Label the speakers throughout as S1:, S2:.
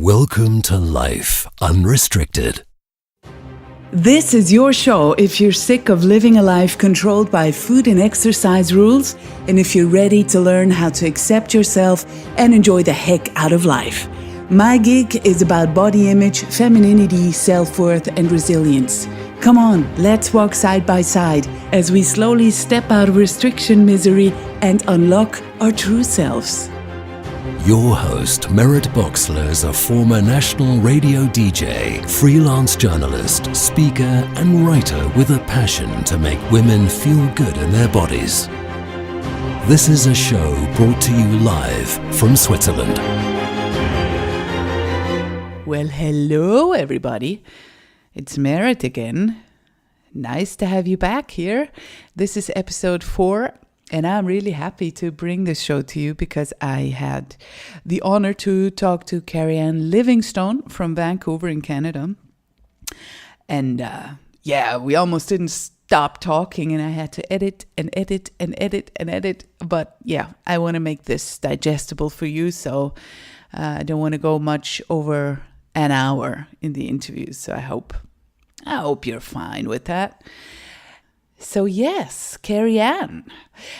S1: Welcome to Life Unrestricted.
S2: This is your show if you're sick of living a life controlled by food and exercise rules, and if you're ready to learn how to accept yourself and enjoy the heck out of life. My gig is about body image, femininity, self-worth, and resilience. Come on, let's walk side by side as we slowly step out of restriction misery and unlock our true selves.
S1: Your host, Merritt Boxler, is a former national radio DJ, freelance journalist, speaker, and writer with a passion to make women feel good in their bodies. This is a show brought to you live from Switzerland.
S2: Well, hello, everybody. It's Merritt again. Nice to have you back here. This is episode 4. And I'm really happy to bring this show to you because I had the honor to talk to Keri-Anne Livingstone from Vancouver in Canada. And we almost didn't stop talking and I had to edit. But yeah, I want to make this digestible for you. So I don't want to go much over an hour in the interview. So I hope you're fine with that. So yes, Keri-Anne.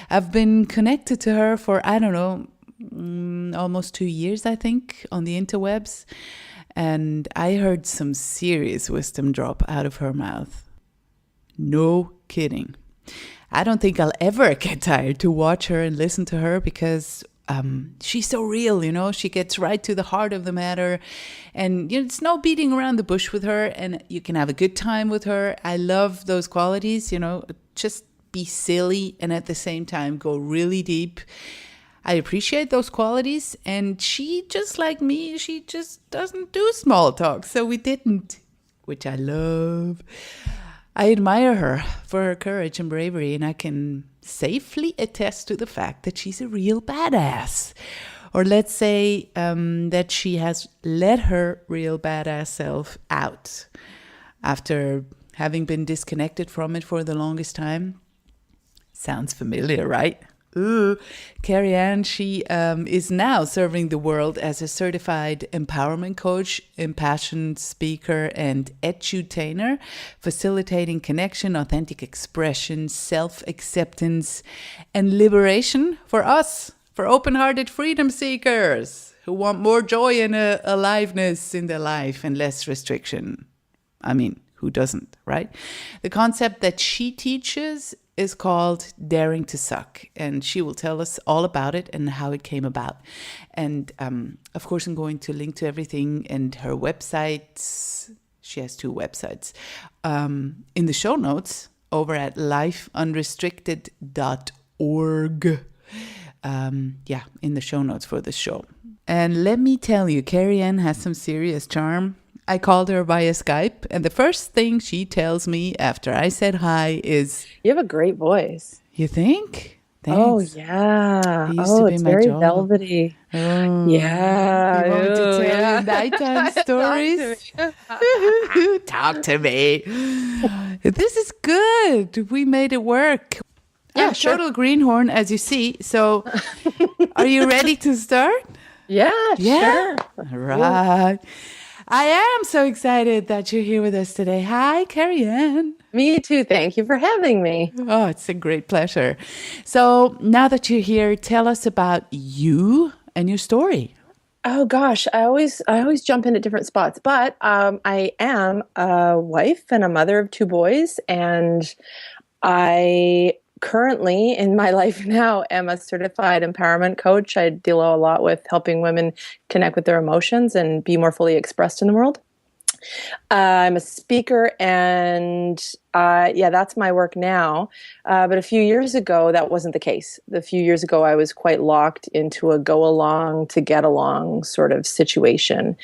S2: I've been connected to her for, almost 2 years, I think, on the interwebs. And I heard some serious wisdom drop out of her mouth. No kidding. I don't think I'll ever get tired to watch her and listen to her because she's so real, she gets right to the heart of the matter. And it's no beating around the bush with her, and you can have a good time with her. I love those qualities, just be silly and at the same time go really deep. I appreciate those qualities, and she, just like me, she just doesn't do small talk. So we didn't, which I love. I admire her for her courage and bravery, and I can safely attest to the fact that she's a real badass. Or let's say that she has let her real badass self out after having been disconnected from it for the longest time. Sounds familiar, right? Ooh. Keri-Anne, she is now serving the world as a certified empowerment coach, impassioned speaker, and edutainer, facilitating connection, authentic expression, self-acceptance, and liberation for us, for open-hearted freedom seekers who want more joy and aliveness in their life and less restriction. I mean, who doesn't, right? The concept that she teaches is called Daring to Suck, and she will tell us all about it and how it came about. And of course, I'm going to link to everything and her websites. She has 2 websites in the show notes over at lifeunrestricted.org. In the show notes for this show. And let me tell you, Keri-Anne has some serious charm. I called her via Skype, and the first thing she tells me after I said hi is,
S3: "You have a great voice."
S2: You think? Thanks.
S3: Oh, yeah.
S2: It's
S3: very
S2: job.
S3: Velvety.
S2: Oh.
S3: Yeah.
S2: You want to tell nighttime stories? Talk to me. This is good. We made it work.
S3: Yeah, sure.
S2: Total greenhorn, as you see. So are you ready to start?
S3: Yeah, sure.
S2: All right. I am so excited that you're here with us today. Hi, Keri-Anne.
S3: Me too. Thank you for having me.
S2: Oh, it's a great pleasure. So now that you're here, tell us about you and your story.
S3: Oh gosh, I always jump in at different spots, but I am a wife and a mother of 2 boys, and I currently in my life now am a certified empowerment coach. I deal a lot with helping women connect with their emotions and be more fully expressed in the world. I'm a speaker, and that's my work now. But a few years ago, that wasn't the case. A few years ago, I was quite locked into a go along to get along sort of situation,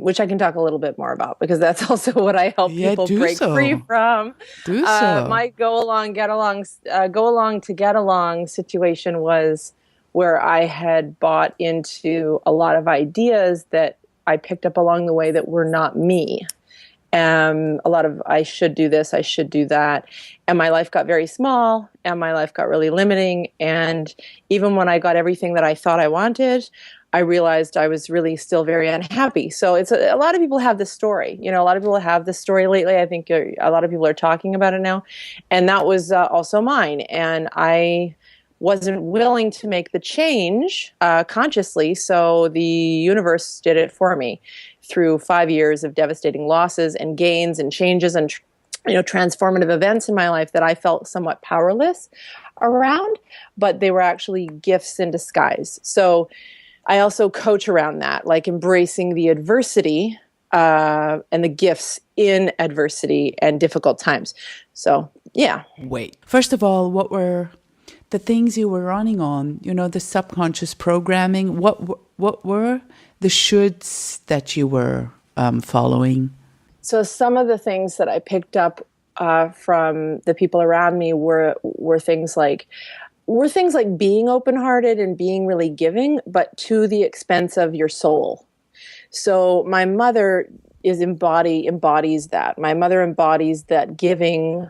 S3: which I can talk a little bit more about because that's also what I help people break free from. My go along to get along situation was where I had bought into a lot of ideas that I picked up along the way that were not me. A lot of, I should do this, I should do that. And my life got very small, and my life got really limiting. And even when I got everything that I thought I wanted, I realized I was really still very unhappy. So it's a lot of people have this story. A lot of people have this story lately. I think a lot of people are talking about it now. And that was also mine. And I wasn't willing to make the change consciously. So the universe did it for me through 5 years of devastating losses and gains and changes and transformative events in my life that I felt somewhat powerless around, but they were actually gifts in disguise. So I also coach around that, like embracing the adversity and the gifts in adversity and difficult times. So, yeah.
S2: Wait. First of all, what were the things you were running on? The subconscious programming. What were the shoulds that you were following?
S3: So some of the things that I picked up from the people around me were things like being open-hearted and being really giving, but to the expense of your soul. So my mother embodies that. My mother embodies that giving,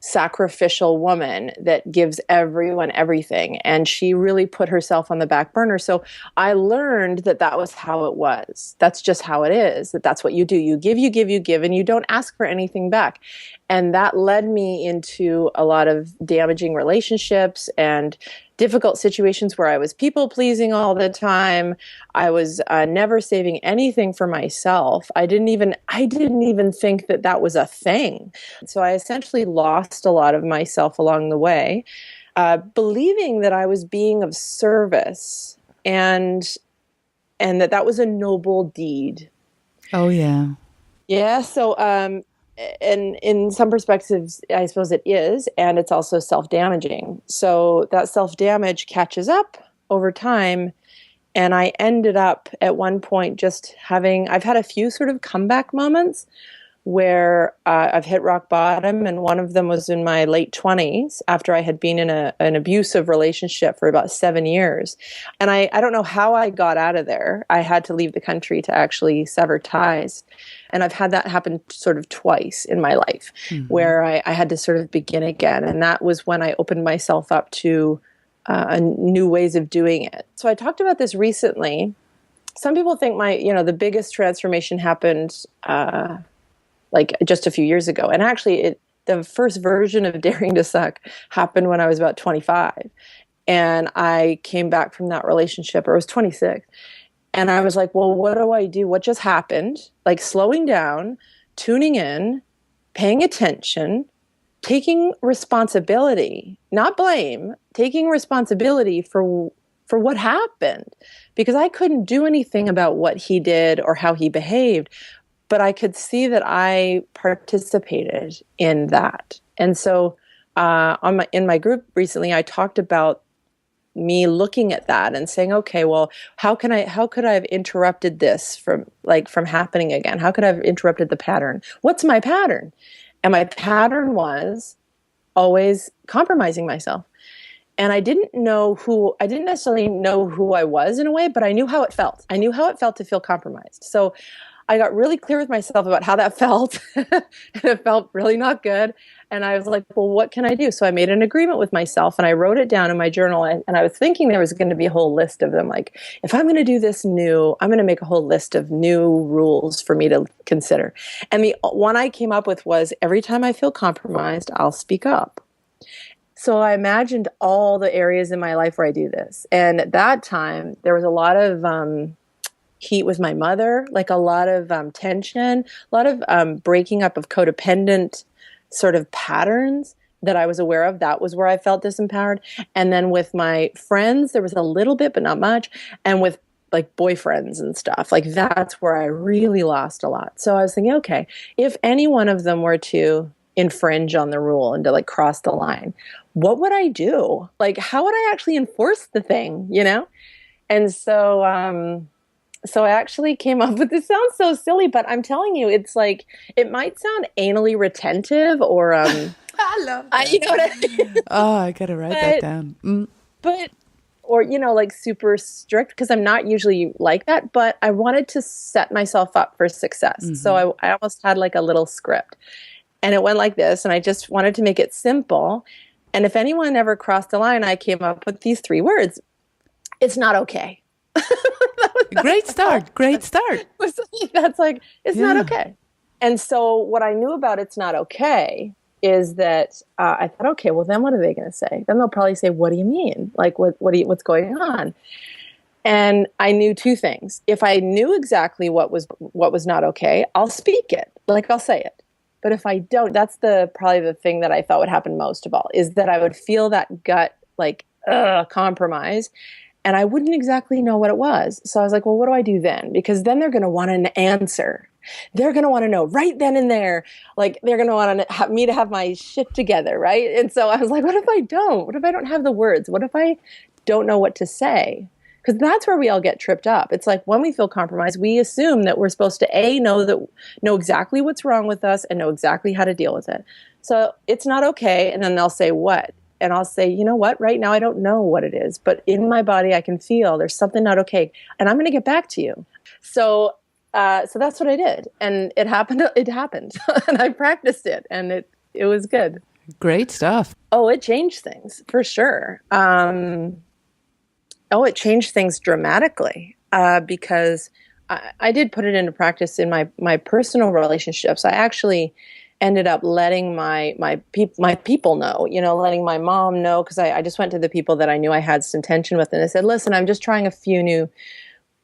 S3: sacrificial woman that gives everyone everything. And she really put herself on the back burner. So I learned that was how it was. That's just how it is, that's what you do. You give, and you don't ask for anything back. And that led me into a lot of damaging relationships and difficult situations where I was people pleasing all the time. I was never saving anything for myself. I didn't even think that was a thing. So I essentially lost a lot of myself along the way, believing that I was being of service and that was a noble deed.
S2: Oh, yeah.
S3: Yeah. So, and in some perspectives, I suppose it is, and it's also self-damaging. So that self-damage catches up over time, and I ended up at one point I've had a few sort of comeback moments where I've hit rock bottom, and one of them was in my late 20s after I had been in an abusive relationship for about 7 years. And I don't know how I got out of there. I had to leave the country to actually sever ties. And I've had that happen sort of twice in my life, where I had to sort of begin again. And that was when I opened myself up to new ways of doing it. So I talked about this recently. Some people think the biggest transformation happened like just a few years ago. And actually the first version of Daring to Suck happened when I was about 25. And I came back from that relationship, or I was 26. And I was like, well, what do I do? What just happened? Like slowing down, tuning in, paying attention, taking responsibility, not blame, taking responsibility for what happened. Because I couldn't do anything about what he did or how he behaved. But I could see that I participated in that. And so in my group recently, I talked about me looking at that and saying, okay, well, how could I have interrupted this from happening again? How could I have interrupted the pattern? What's my pattern? And my pattern was always compromising myself. And I didn't necessarily know who I was in a way, but I knew how it felt. I knew how it felt to feel compromised. So I got really clear with myself about how that felt. And it felt really not good. And I was like, well, what can I do? So I made an agreement with myself, and I wrote it down in my journal. And I was thinking there was going to be a whole list of them. Like, if I'm going to do this new, I'm going to make a whole list of new rules for me to consider. And the one I came up with was, every time I feel compromised, I'll speak up. So I imagined all the areas in my life where I do this. And at that time, there was a lot of heat with my mother, like a lot of tension, a lot of breaking up of codependent sort of patterns that I was aware of. That was where I felt disempowered. And then with my friends, there was a little bit, but not much. And with like boyfriends and stuff, like that's where I really lost a lot. So I was thinking, okay, if any one of them were to infringe on the rule and to like cross the line, what would I do? Like, how would I actually enforce the thing, And so I actually came up with this. Sounds so silly, but I'm telling you, it's like, it might sound anally retentive or
S2: I love that.
S3: you know what I mean?
S2: Oh, I gotta write that down.
S3: But or, like super strict, because I'm not usually like that, but I wanted to set myself up for success. So I almost had like a little script, and it went like this, and I just wanted to make it simple. And if anyone ever crossed the line, I came up with these 3 words. It's not okay.
S2: Great start.
S3: That's like, it's not okay. And so what I knew about it's not okay is that I thought, okay, well then what are they going to say? Then they'll probably say, what do you mean? Like, what's going on? And I knew 2 things. If I knew exactly what was not okay, I'll speak it. Like, I'll say it. But if I don't, that's probably the thing that I thought would happen most of all, is that I would feel that gut, like, compromise. And I wouldn't exactly know what it was. So I was like, well, what do I do then? Because then they're going to want an answer. They're going to want to know right then and there. Like, they're going to want to have me to have my shit together, right? And so I was like, what if I don't? What if I don't have the words? What if I don't know what to say? Because that's where we all get tripped up. It's like when we feel compromised, we assume that we're supposed to know exactly what's wrong with us and know exactly how to deal with it. So it's not okay. And then they'll say, what? And I'll say, you know what, right now I don't know what it is, but in my body I can feel there's something not okay, and I'm going to get back to you. So that's what I did, and it happened, and I practiced it, and it was good.
S2: Great stuff.
S3: Oh, it changed things for sure. It changed things dramatically because I did put it into practice in my personal relationships. I actually ended up letting my people know, letting my mom know, because I just went to the people that I knew I had some tension with, and I said, listen, I'm just trying a few new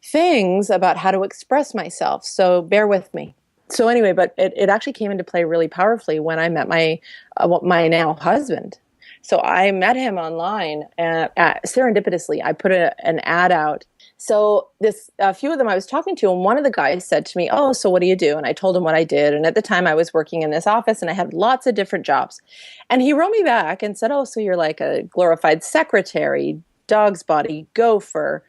S3: things about how to express myself, so bear with me. So anyway, but it actually came into play really powerfully when I met my now husband. So I met him online, serendipitously. I put an ad out. So a few of them I was talking to, and one of the guys said to me, oh, so what do you do? And I told him what I did. And at the time I was working in this office, and I had lots of different jobs. And he wrote me back and said, oh, so you're like a glorified secretary, dog's body, gopher.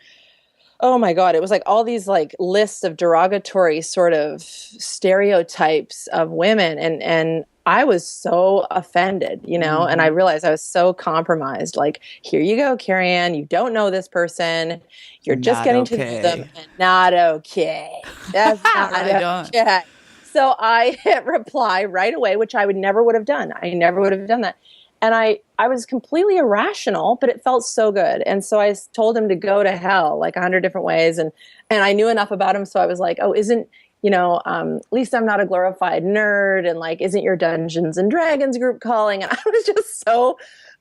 S3: Oh my God, it was like all these like lists of derogatory sort of stereotypes of women. And I was so offended, and I realized I was so compromised. Like, here you go, Keri-Anne, you don't know this person. You're just
S2: Not
S3: getting
S2: okay.
S3: to know them. And not okay. That's not okay. So I hit reply right away, which I never would have done. I never would have done that. And I was completely irrational, but it felt so good. And so I told him to go to hell like 100 different ways. And I knew enough about him. So I was like, oh, at least I'm not a glorified nerd. And like, isn't your Dungeons and Dragons group calling? And I was just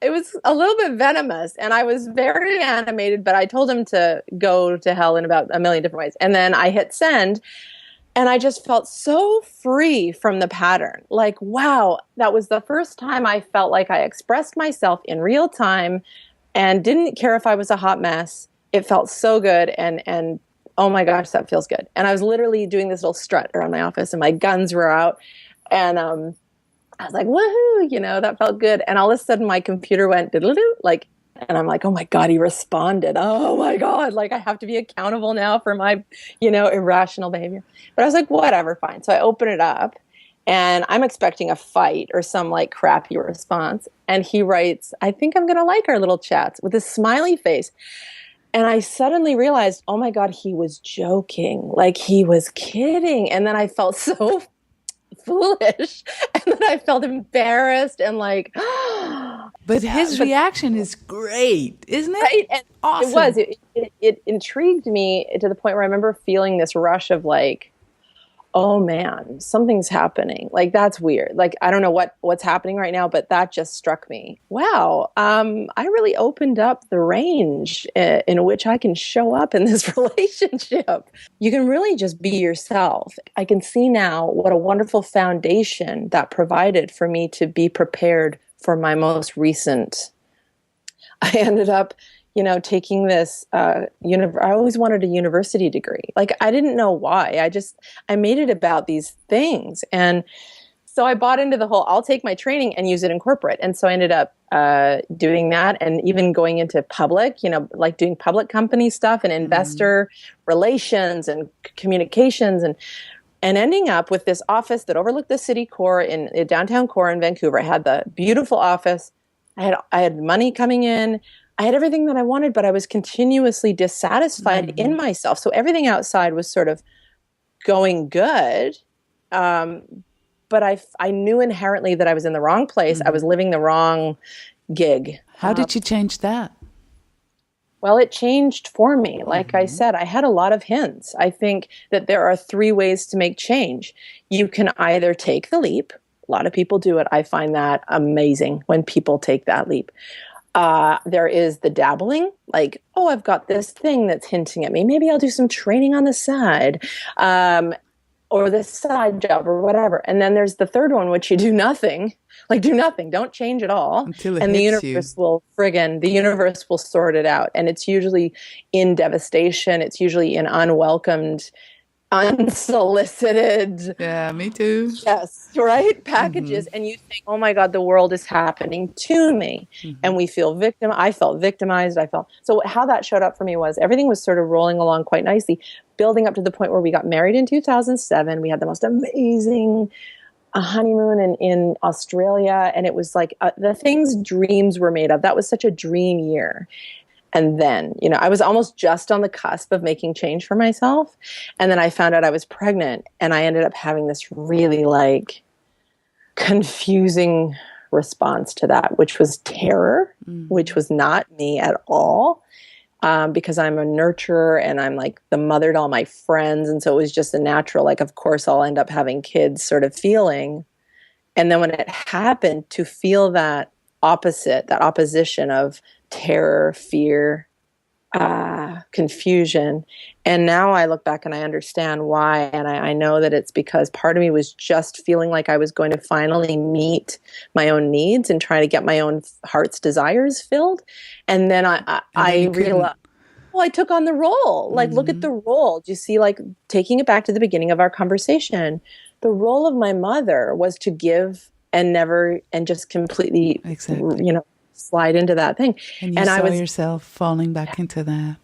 S3: it was a little bit venomous. And I was very animated, but I told him to go to hell in about a million different ways. And then I hit send. And I just felt so free from the pattern. Like, wow, that was the first time I felt like I expressed myself in real time and didn't care if I was a hot mess. It felt so good. And oh my gosh, that feels good. And I was literally doing this little strut around my office, and my guns were out. And I was like, woohoo, that felt good. And all of a sudden my computer went diddle-doo, like, and I'm like, oh my God, he responded. Oh my God, like I have to be accountable now for my, irrational behavior. But I was like, whatever, fine. So I open it up, and I'm expecting a fight or some like crappy response. And he writes, I think I'm going to like our little chats, with a smiley face. And I suddenly realized, oh my God, he was joking. Like, he was kidding. And then I felt so foolish, and then I felt embarrassed and like
S2: but his reaction is great, isn't it?
S3: Right? And
S2: awesome.
S3: It intrigued me to the point where I remember feeling this rush of like, oh man, something's happening. Like, that's weird. Like, I don't know what's happening right now, but that just struck me. Wow. I really opened up the range in which I can show up in this relationship. You can really just be yourself. I can see now what a wonderful foundation that provided for me to be prepared for my most recent. I ended up taking this, I always wanted a university degree. Like, I didn't know why. I made it about these things. And so I bought into the whole, I'll take my training and use it in corporate. And so I ended up doing that, and even going into public, like doing public company stuff and investor relations and communications, and ending up with this office that overlooked the city core in downtown core in Vancouver. I had the beautiful office. I had money coming in. I had everything that I wanted, but I was continuously dissatisfied in myself. So everything outside was sort of going good. But I knew inherently that I was in the wrong place. I was living the wrong gig.
S2: How did you change that?
S3: Well, it changed for me. Like I said, I had a lot of hints. I think that there are 3 ways to make change. You can either take the leap. A lot of people do it. I find that amazing when people take that leap. There is the dabbling, like, oh, I've got this thing that's hinting at me. Maybe I'll do some training on the side, or this side job or whatever. And then there's the third one, which you do nothing. Like, do nothing. Don't change at all.
S2: Until it
S3: and the
S2: hits
S3: universe the universe will sort it out. And it's usually in devastation. It's usually in unwelcomed, unsolicited.
S2: Yeah, me too.
S3: Yes, right? Packages. And you think, oh my God, the world is happening to me. And we feel I felt victimized. So how that showed up for me was everything was sort of rolling along quite nicely, building up to the point where we got married in 2007. We had the most amazing honeymoon in Australia. And it was like the things dreams were made of. That was such a dream year. And then, I was almost just on the cusp of making change for myself. And then I found out I was pregnant, and I ended up having this really confusing response to that, which was terror, which was not me at all. Because I'm a nurturer and I'm like the mother to all my friends. And so it was just a natural, of course I'll end up having kids sort of feeling. And then when it happened, to feel that opposition of terror, fear, confusion. And now I look back and I understand why. And I know that it's because part of me was just feeling like I was going to finally meet my own needs and try to get my own heart's desires filled. And then I realized, I took on the role. Look at the role. Do you see, taking it back to the beginning of our conversation, the role of my mother was to give and just completely, slide into that thing.
S2: And you saw yourself falling back into that.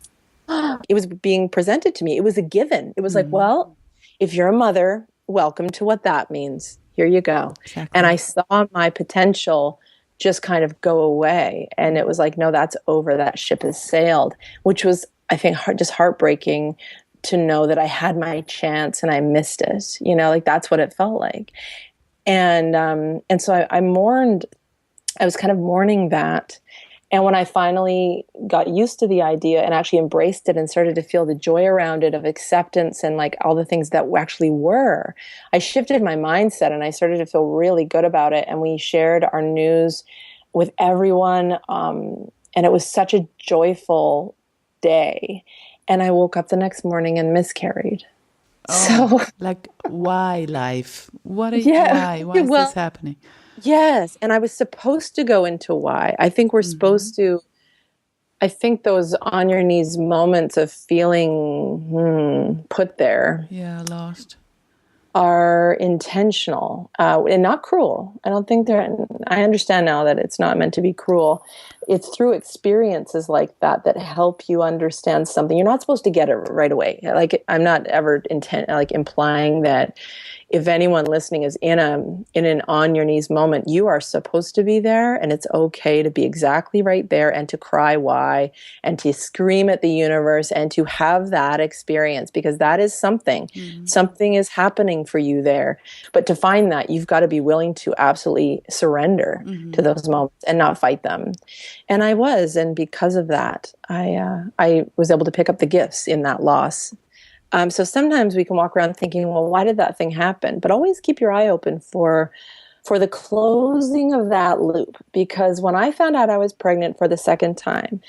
S3: It was being presented to me. It was a given. It was like, well, if you're a mother, welcome to what that means. Here you go. Exactly. And I saw my potential just kind of go away. And it was like, no, that's over. That ship has sailed, which was, I think, just heartbreaking to know that I had my chance and I missed it. That's what it felt like. And so I mourned. I was kind of mourning that. And when I finally got used to the idea and actually embraced it and started to feel the joy around it of acceptance and all the things that actually were, I shifted my mindset and I started to feel really good about it. And we shared our news with everyone. And it was such a joyful day. And I woke up the next morning and miscarried.
S2: Oh, so why life? Why is this happening?
S3: Yes. And I was supposed to go into why. I think we're supposed to, I think those on your knees moments of feeling put there.
S2: Yeah, lost.
S3: Are intentional and not cruel. I don't think I understand now that it's not meant to be cruel. It's through experiences like that help you understand something. You're not supposed to get it right away. I'm not ever implying that if anyone listening is in an on your knees moment, you are supposed to be there, and it's okay to be exactly right there and to cry why and to scream at the universe and to have that experience, because that is something. Something is happening for you there. But to find that, you've got to be willing to absolutely surrender to those moments and not fight them. And I was, and because of that, I was able to pick up the gifts in that loss. So sometimes we can walk around thinking, well, why did that thing happen? But always keep your eye open for the closing of that loop. Because when I found out I was pregnant for the second time,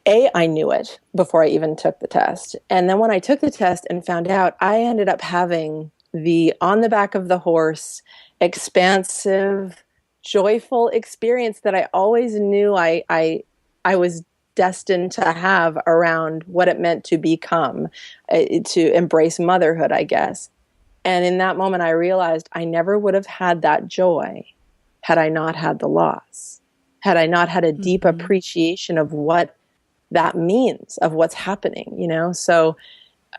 S3: I knew it before I even took the test. And then when I took the test and found out, I ended up having the on the back of the horse, expansive, joyful experience that I always knew I was destined to have around what it meant to become, to embrace motherhood, I guess. And in that moment, I realized I never would have had that joy had I not had the loss, had I not had a deep appreciation of what that means, of what's happening, So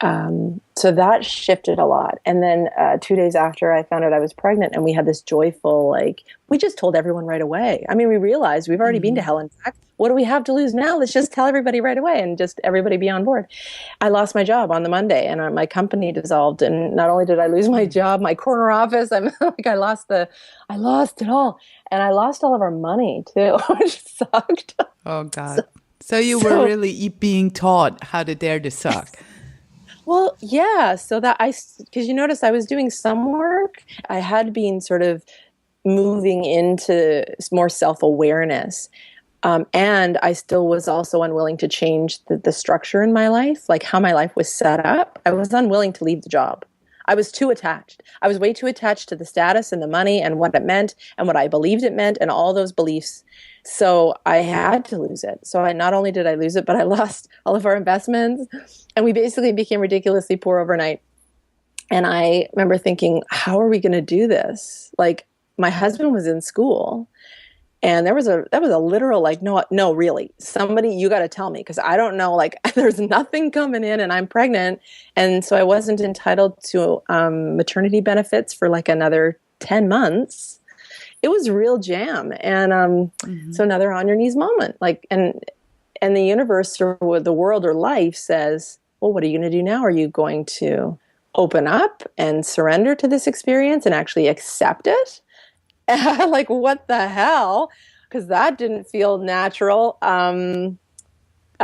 S3: So that shifted a lot. And then 2 days after I found out I was pregnant, and we had this joyful, like, we just told everyone right away. I mean, we realized we've already been to hell and back. What do we have to lose now? Let's just tell everybody right away and just everybody be on board. I lost my job on the Monday, and my company dissolved. And not only did I lose my job, my corner office, I'm like, I lost it all. And I lost all of our money too, which sucked.
S2: Oh, God. So you were really being taught how to dare to suck.
S3: Well, yeah. So because you notice I was doing some work. I had been sort of moving into more self-awareness. And I still was also unwilling to change the structure in my life, like how my life was set up. I was unwilling to leave the job. I was too attached. I was way too attached to the status and the money and what it meant and what I believed it meant and all those beliefs. So I had to lose it. So not only did I lose it, but I lost all of our investments, and we basically became ridiculously poor overnight. And I remember thinking, how are we going to do this? Like, my husband was in school, and that was a literal, like, no, really, somebody, you got to tell me, because I don't know, like, there's nothing coming in and I'm pregnant. And so I wasn't entitled to maternity benefits for like another 10 months. It was real jam. And so another on your knees moment, like, and the universe or the world or life says, well, what are you going to do now? Are you going to open up and surrender to this experience and actually accept it? Like, what the hell? Because that didn't feel natural.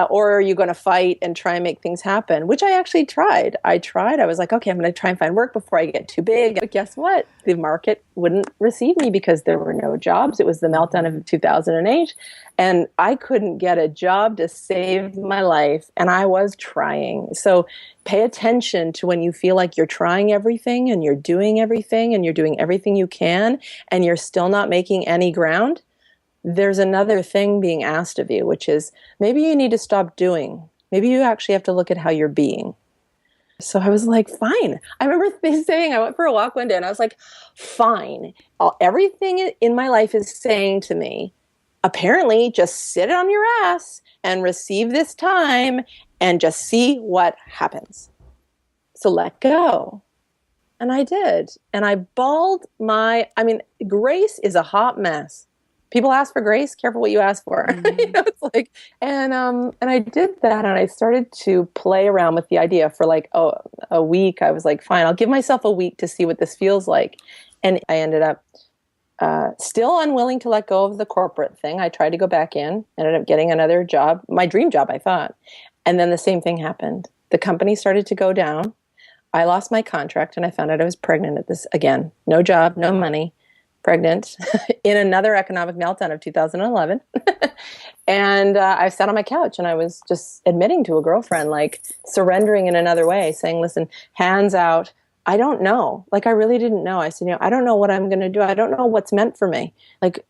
S3: Or are you going to fight and try and make things happen? Which I actually tried. I was like, okay, I'm going to try and find work before I get too big. But guess what? The market wouldn't receive me because there were no jobs. It was the meltdown of 2008. And I couldn't get a job to save my life. And I was trying. So pay attention to when you feel like you're trying everything and you're doing everything and you're doing everything you can and you're still not making any ground. There's another thing being asked of you, which is maybe you need to stop doing. Maybe you actually have to look at how you're being. So I was like, fine. I remember saying, I went for a walk one day and I was like, fine. Everything in my life is saying to me, apparently just sit on your ass and receive this time and just see what happens. So let go. And I did. And I bawled grace is a hot mess. People ask for grace. Careful what you ask for. It's like, and I did that, and I started to play around with the idea for like a week. I was like, fine, I'll give myself a week to see what this feels like, and I ended up still unwilling to let go of the corporate thing. I tried to go back in, ended up getting another job, my dream job, I thought, and then the same thing happened. The company started to go down. I lost my contract, and I found out I was pregnant at this again. No job, no money. Pregnant in another economic meltdown of 2011. And I sat on my couch and I was just admitting to a girlfriend, like surrendering in another way, saying, listen, hands out. I don't know. Like, I really didn't know. I said, I don't know what I'm going to do. I don't know what's meant for me. Like,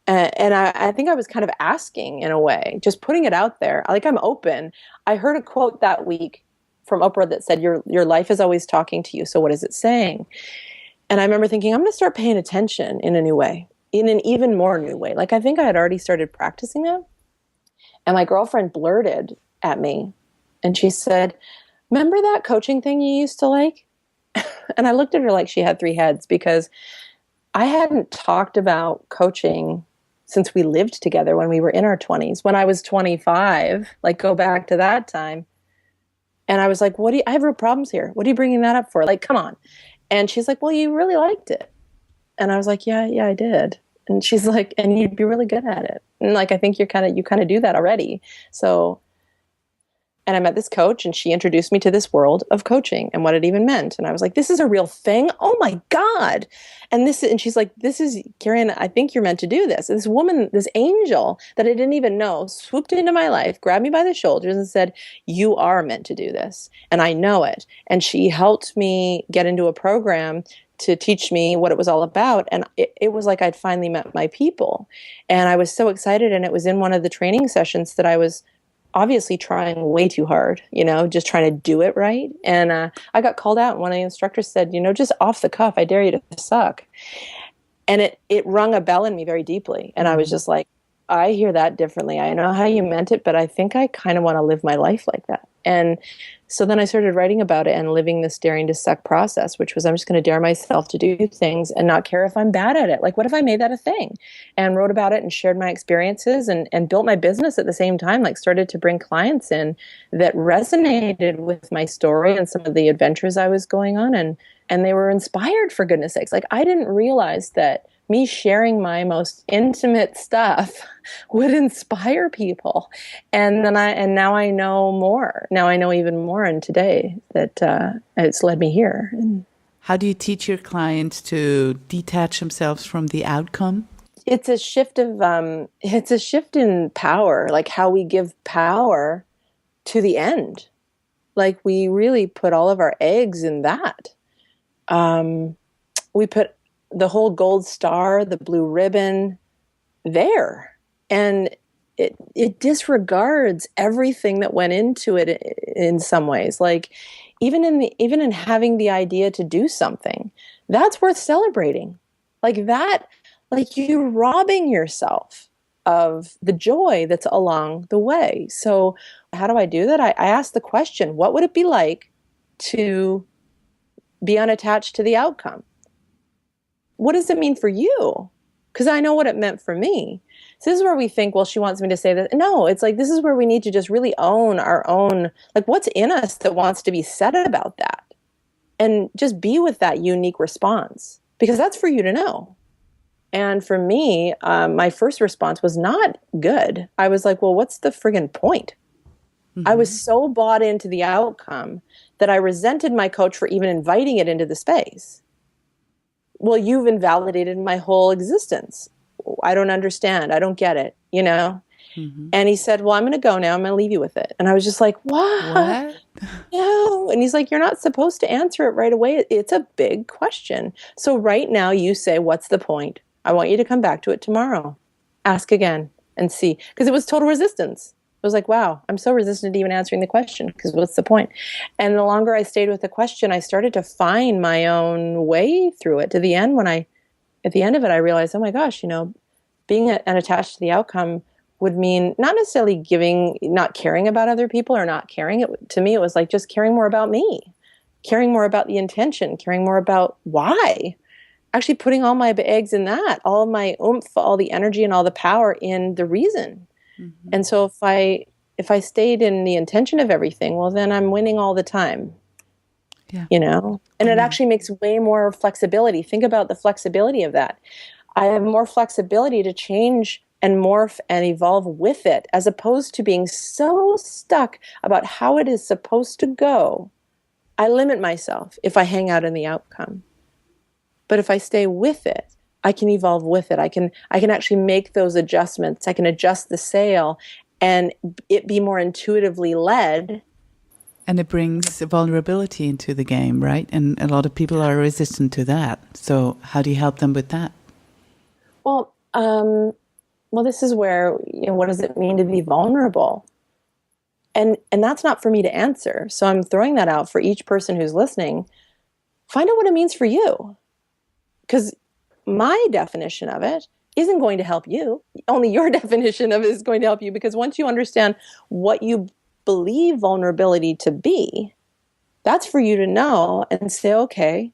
S3: and I think I was kind of asking in a way, just putting it out there. Like, I'm open. I heard a quote that week from Oprah that said, your life is always talking to you. So what is it saying? And I remember thinking, I'm going to start paying attention in a new way, in an even more new way. Like, I think I had already started practicing that. And my girlfriend blurted at me and she said, remember that coaching thing you used to like? And I looked at her like she had three heads, because I hadn't talked about coaching since we lived together when we were in our 20s. When I was 25, like, go back to that time. And I was like, I have real problems here. What are you bringing that up for? Like, come on. And she's like, well, you really liked it. And I was like, yeah, I did. And she's like, and you'd be really good at it. And like, I think you kind of do that already. So, and I met this coach and she introduced me to this world of coaching and what it even meant. And I was like, this is a real thing. Oh my God. And she's like, this is, KeriAnne, I think you're meant to do this. And this woman, this angel that I didn't even know, swooped into my life, grabbed me by the shoulders and said, you are meant to do this. And I know it. And she helped me get into a program to teach me what it was all about. And it was like I'd finally met my people. And I was so excited. And it was in one of the training sessions that I was obviously trying way too hard, just trying to do it right. And I got called out, and one of the instructors said, just off the cuff, I dare you to suck. And it rung a bell in me very deeply. And I was just like, I hear that differently. I know how you meant it, but I think I kind of want to live my life like that. And so then I started writing about it and living this daring to suck process, which was I'm just going to dare myself to do things and not care if I'm bad at it. Like, what if I made that a thing? And wrote about it and shared my experiences and built my business at the same time, like started to bring clients in that resonated with my story and some of the adventures I was going on. And they were inspired, for goodness sakes. Like, I didn't realize that me sharing my most intimate stuff would inspire people. And now I know more. Now I know even more. And today that it's led me here.
S2: How do you teach your clients to detach themselves from the outcome?
S3: It's a shift in power, like how we give power to the end. Like, we really put all of our eggs in that. We put the whole gold star, the blue ribbon there. And it disregards everything that went into it in some ways. Like, even in having the idea to do something, that's worth celebrating. Like that, like you're robbing yourself of the joy that's along the way. So how do I do that? I ask the question, what would it be like to be unattached to the outcome? What does it mean for you? Because I know what it meant for me. So this is where we think, well, she wants me to say that. No, it's like, this is where we need to just really own our own, like, what's in us that wants to be said about that. And just be with that unique response, because that's for you to know. And for me, my first response was not good. I was like, well, what's the friggin' point? Mm-hmm. I was so bought into the outcome that I resented my coach for even inviting it into the space. Well, you've invalidated my whole existence. I don't understand. I don't get it, you know? Mm-hmm. And he said, well, I'm going to go now. I'm going to leave you with it. And I was just like, what? No. And he's like, you're not supposed to answer it right away. It's a big question. So right now you say, what's the point? I want you to come back to it tomorrow. Ask again and see. Because it was total resistance. I was like, wow, I'm so resistant to even answering the question, because what's the point? And the longer I stayed with the question, I started to find my own way through it. To the end, at the end of it, I realized, oh my gosh, you know, being unattached to the outcome would mean not necessarily not caring about other people or not caring. To me, it was like just caring more about me, caring more about the intention, caring more about why. Actually putting all my eggs in that, all my oomph, all the energy and all the power in the reason. Mm-hmm. And so if I stayed in the intention of everything, well, then I'm winning all the time. Yeah. You know? And it actually makes way more flexibility. Think about the flexibility of that. I have more flexibility to change and morph and evolve with it, as opposed to being so stuck about how it is supposed to go. I limit myself if I hang out in the outcome. But if I stay with it, I can evolve with it. I can actually make those adjustments. I can adjust the sail and it be more intuitively led.
S2: And it brings vulnerability into the game, right? And a lot of people are resistant to that. So how do you help them with that?
S3: Well, this is where, you know, what does it mean to be vulnerable? And that's not for me to answer. So I'm throwing that out for each person who's listening. Find out what it means for you. Because my definition of it isn't going to help you. Only your definition of it is going to help you, because once you understand what you believe vulnerability to be, that's for you to know and say, okay.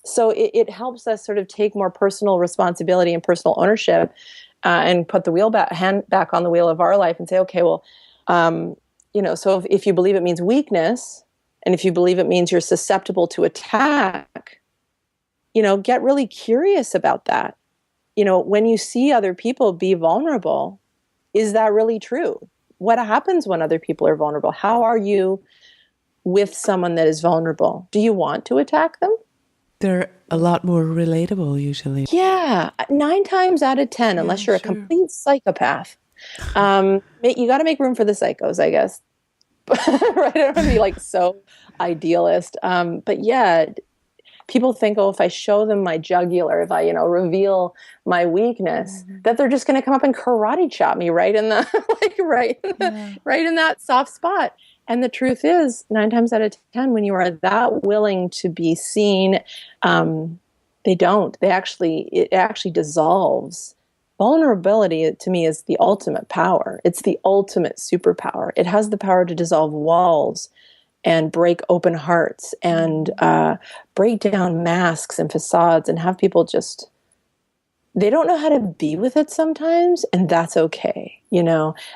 S3: So it helps us sort of take more personal responsibility and personal ownership and put the hand back on the wheel of our life and say, okay, well, you know, so if you believe it means weakness, and if you believe it means you're susceptible to attack, you know, get really curious about that. You know, when you see other people be vulnerable, is that really true? What happens when other people are vulnerable? How are you with someone that is vulnerable? Do you want to attack them?
S2: They're a lot more relatable usually.
S3: Yeah, 9 times out of 10, unless you're a complete psychopath. You got to make room for the psychos, I guess. Right? I don't want to be like so idealist. But yeah, people think, oh, if I show them my jugular, if I, you know, reveal my weakness, that they're just going to come up and karate chop me right in the, right in that soft spot. And the truth is, 9 times out of 10, when you are that willing to be seen, they don't. It actually dissolves vulnerability to me is the ultimate power. It's the ultimate superpower. It has the power to dissolve walls and break open hearts and break down masks and facades and have people just, they don't know how to be with it sometimes, and that's okay.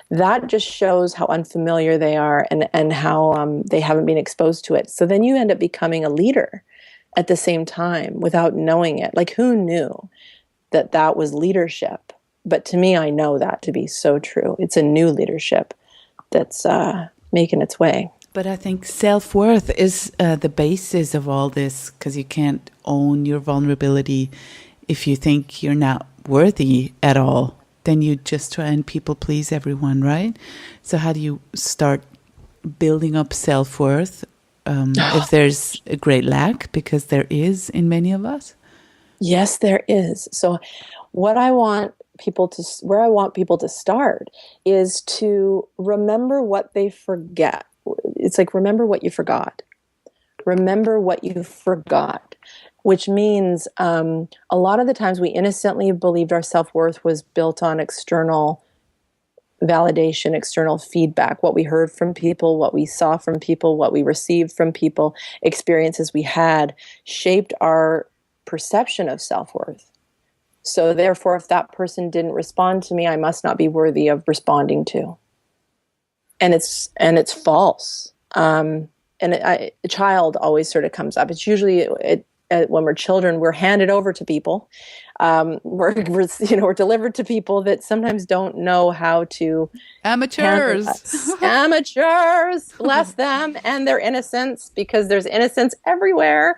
S3: That just shows how unfamiliar they are and how they haven't been exposed to it. So then you end up becoming a leader at the same time without knowing it. Like, who knew that was leadership? But to me, I know that to be so true. It's a new leadership that's making its way.
S2: But I think self-worth is the basis of all this, because you can't own your vulnerability if you think you're not worthy at all. Then you just try and people please everyone, right? So how do you start building up self-worth if there's a great lack, because there is in many of us?
S3: Yes, there is. So where I want people to start is to remember what they forget. It's like, remember what you forgot. Remember what you forgot, which means a lot of the times we innocently believed our self-worth was built on external validation, external feedback, what we heard from people, what we saw from people, what we received from people, experiences we had shaped our perception of self-worth. So therefore, if that person didn't respond to me, I must not be worthy of responding to. And it's false. A child always sort of comes up. It's usually when we're children, we're handed over to people. We're delivered to people that sometimes don't know how to.
S2: Amateurs.
S3: Amateurs, bless them and their innocence, because there's innocence everywhere.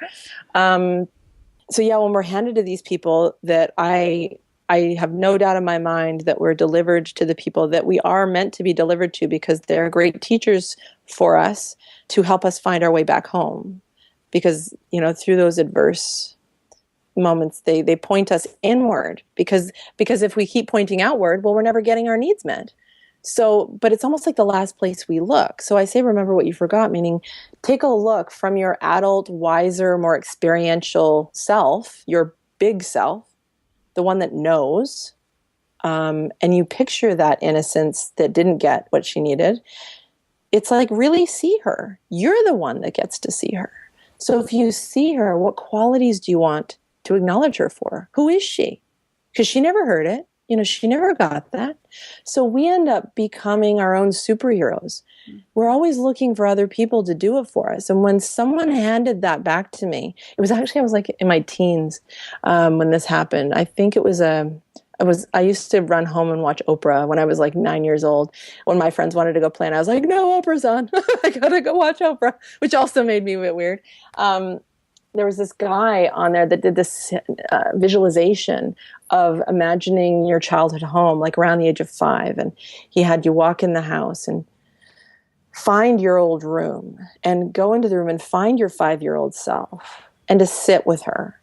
S3: So yeah, when we're handed to these people, that I have no doubt in my mind that we're delivered to the people that we are meant to be delivered to, because they're great teachers for us to help us find our way back home. Because, through those adverse moments, they point us inward, because if we keep pointing outward, well, we're never getting our needs met. So, but it's almost like the last place we look. So I say, remember what you forgot, meaning take a look from your adult, wiser, more experiential self, your big self, the one that knows, and you picture that innocence that didn't get what she needed. It's like, really see her. You're the one that gets to see her. So if you see her, what qualities do you want to acknowledge her for? Who is she? Because she never heard it. She never got that. So we end up becoming our own superheroes. We're always looking for other people to do it for us. And when someone handed that back to me, it was actually, I was like in my teens when this happened. I think I used to run home and watch Oprah when I was like 9 years old. When my friends wanted to go play, and I was like, no, Oprah's on. I gotta go watch Oprah, which also made me a bit weird. There was this guy on there that did this visualization of imagining your childhood home, like around the age of 5. And he had you walk in the house and find your old room and go into the room and find your 5-year-old self and to sit with her.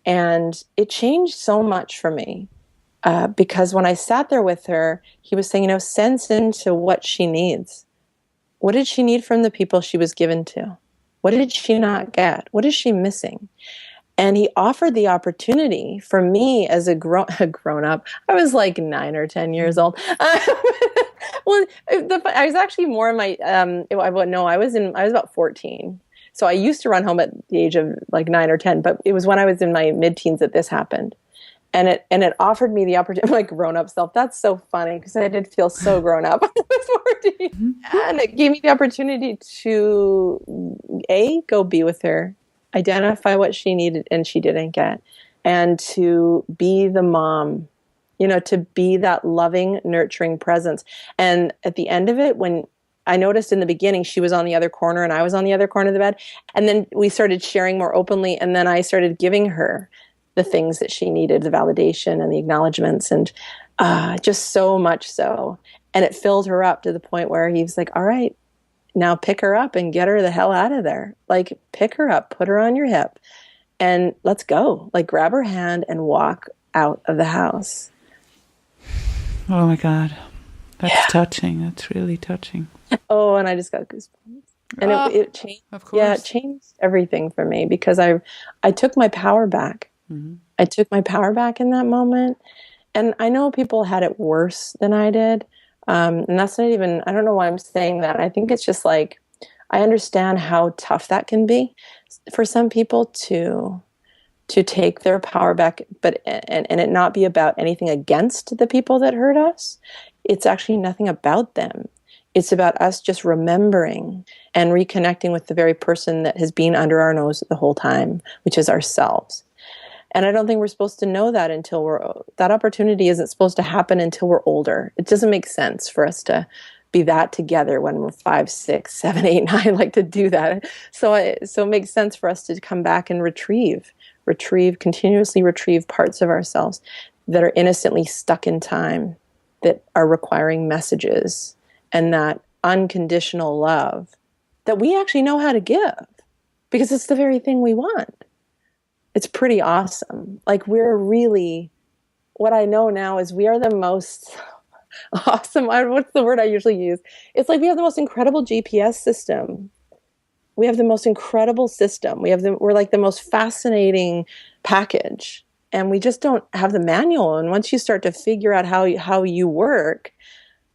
S3: And it changed so much for me. Because when I sat there with her, he was saying, sense into what she needs. What did she need from the people she was given to? What did she not get? What is she missing? And he offered the opportunity for me as a grown up. I was like 9 or 10 years old. Well, I was actually more in my, I was about 14. So I used to run home at the age of like 9 or 10, but it was when I was in my mid-teens that this happened. And it offered me the opportunity, my grown-up self. That's so funny, because I did feel so grown up when I was 14. Mm-hmm. And it gave me the opportunity to, go be with her, identify what she needed and she didn't get, and to be the mom, to be that loving, nurturing presence. And at the end of it, when I noticed in the beginning, she was on the other corner and I was on the other corner of the bed. And then we started sharing more openly. And then I started giving her the things that she needed, the validation and the acknowledgments, and just so much so. And it filled her up to the point where he was like, all right, now pick her up and get her the hell out of there. Like, pick her up, put her on your hip, and let's go. Like, grab her hand and walk out of the house.
S2: Oh my God. That's touching. That's really touching.
S3: Oh, and I just got goosebumps. And it changed.
S2: Of course.
S3: Yeah, it changed everything for me, because I took my power back. Mm-hmm. I took my power back in that moment, and I know people had it worse than I did. And that's not even, I don't know why I'm saying that. I think it's just like, I understand how tough that can be for some people to take their power back, but and it not be about anything against the people that hurt us. It's actually nothing about them. It's about us just remembering and reconnecting with the very person that has been under our nose the whole time, which is ourselves. And I don't think we're supposed to know that until that opportunity isn't supposed to happen until we're older. It doesn't make sense for us to be that together when we're 5, 6, 7, 8, 9, like to do that. So it makes sense for us to come back and continuously retrieve parts of ourselves that are innocently stuck in time, that are requiring messages and that unconditional love that we actually know how to give, because it's the very thing we want. It's pretty awesome. Like, we're really, what I know now is we are the most awesome, what's the word I usually use? It's like we have the most incredible GPS system. We have the most incredible system. We're like the most fascinating package, and we just don't have the manual. And once you start to figure out how you work,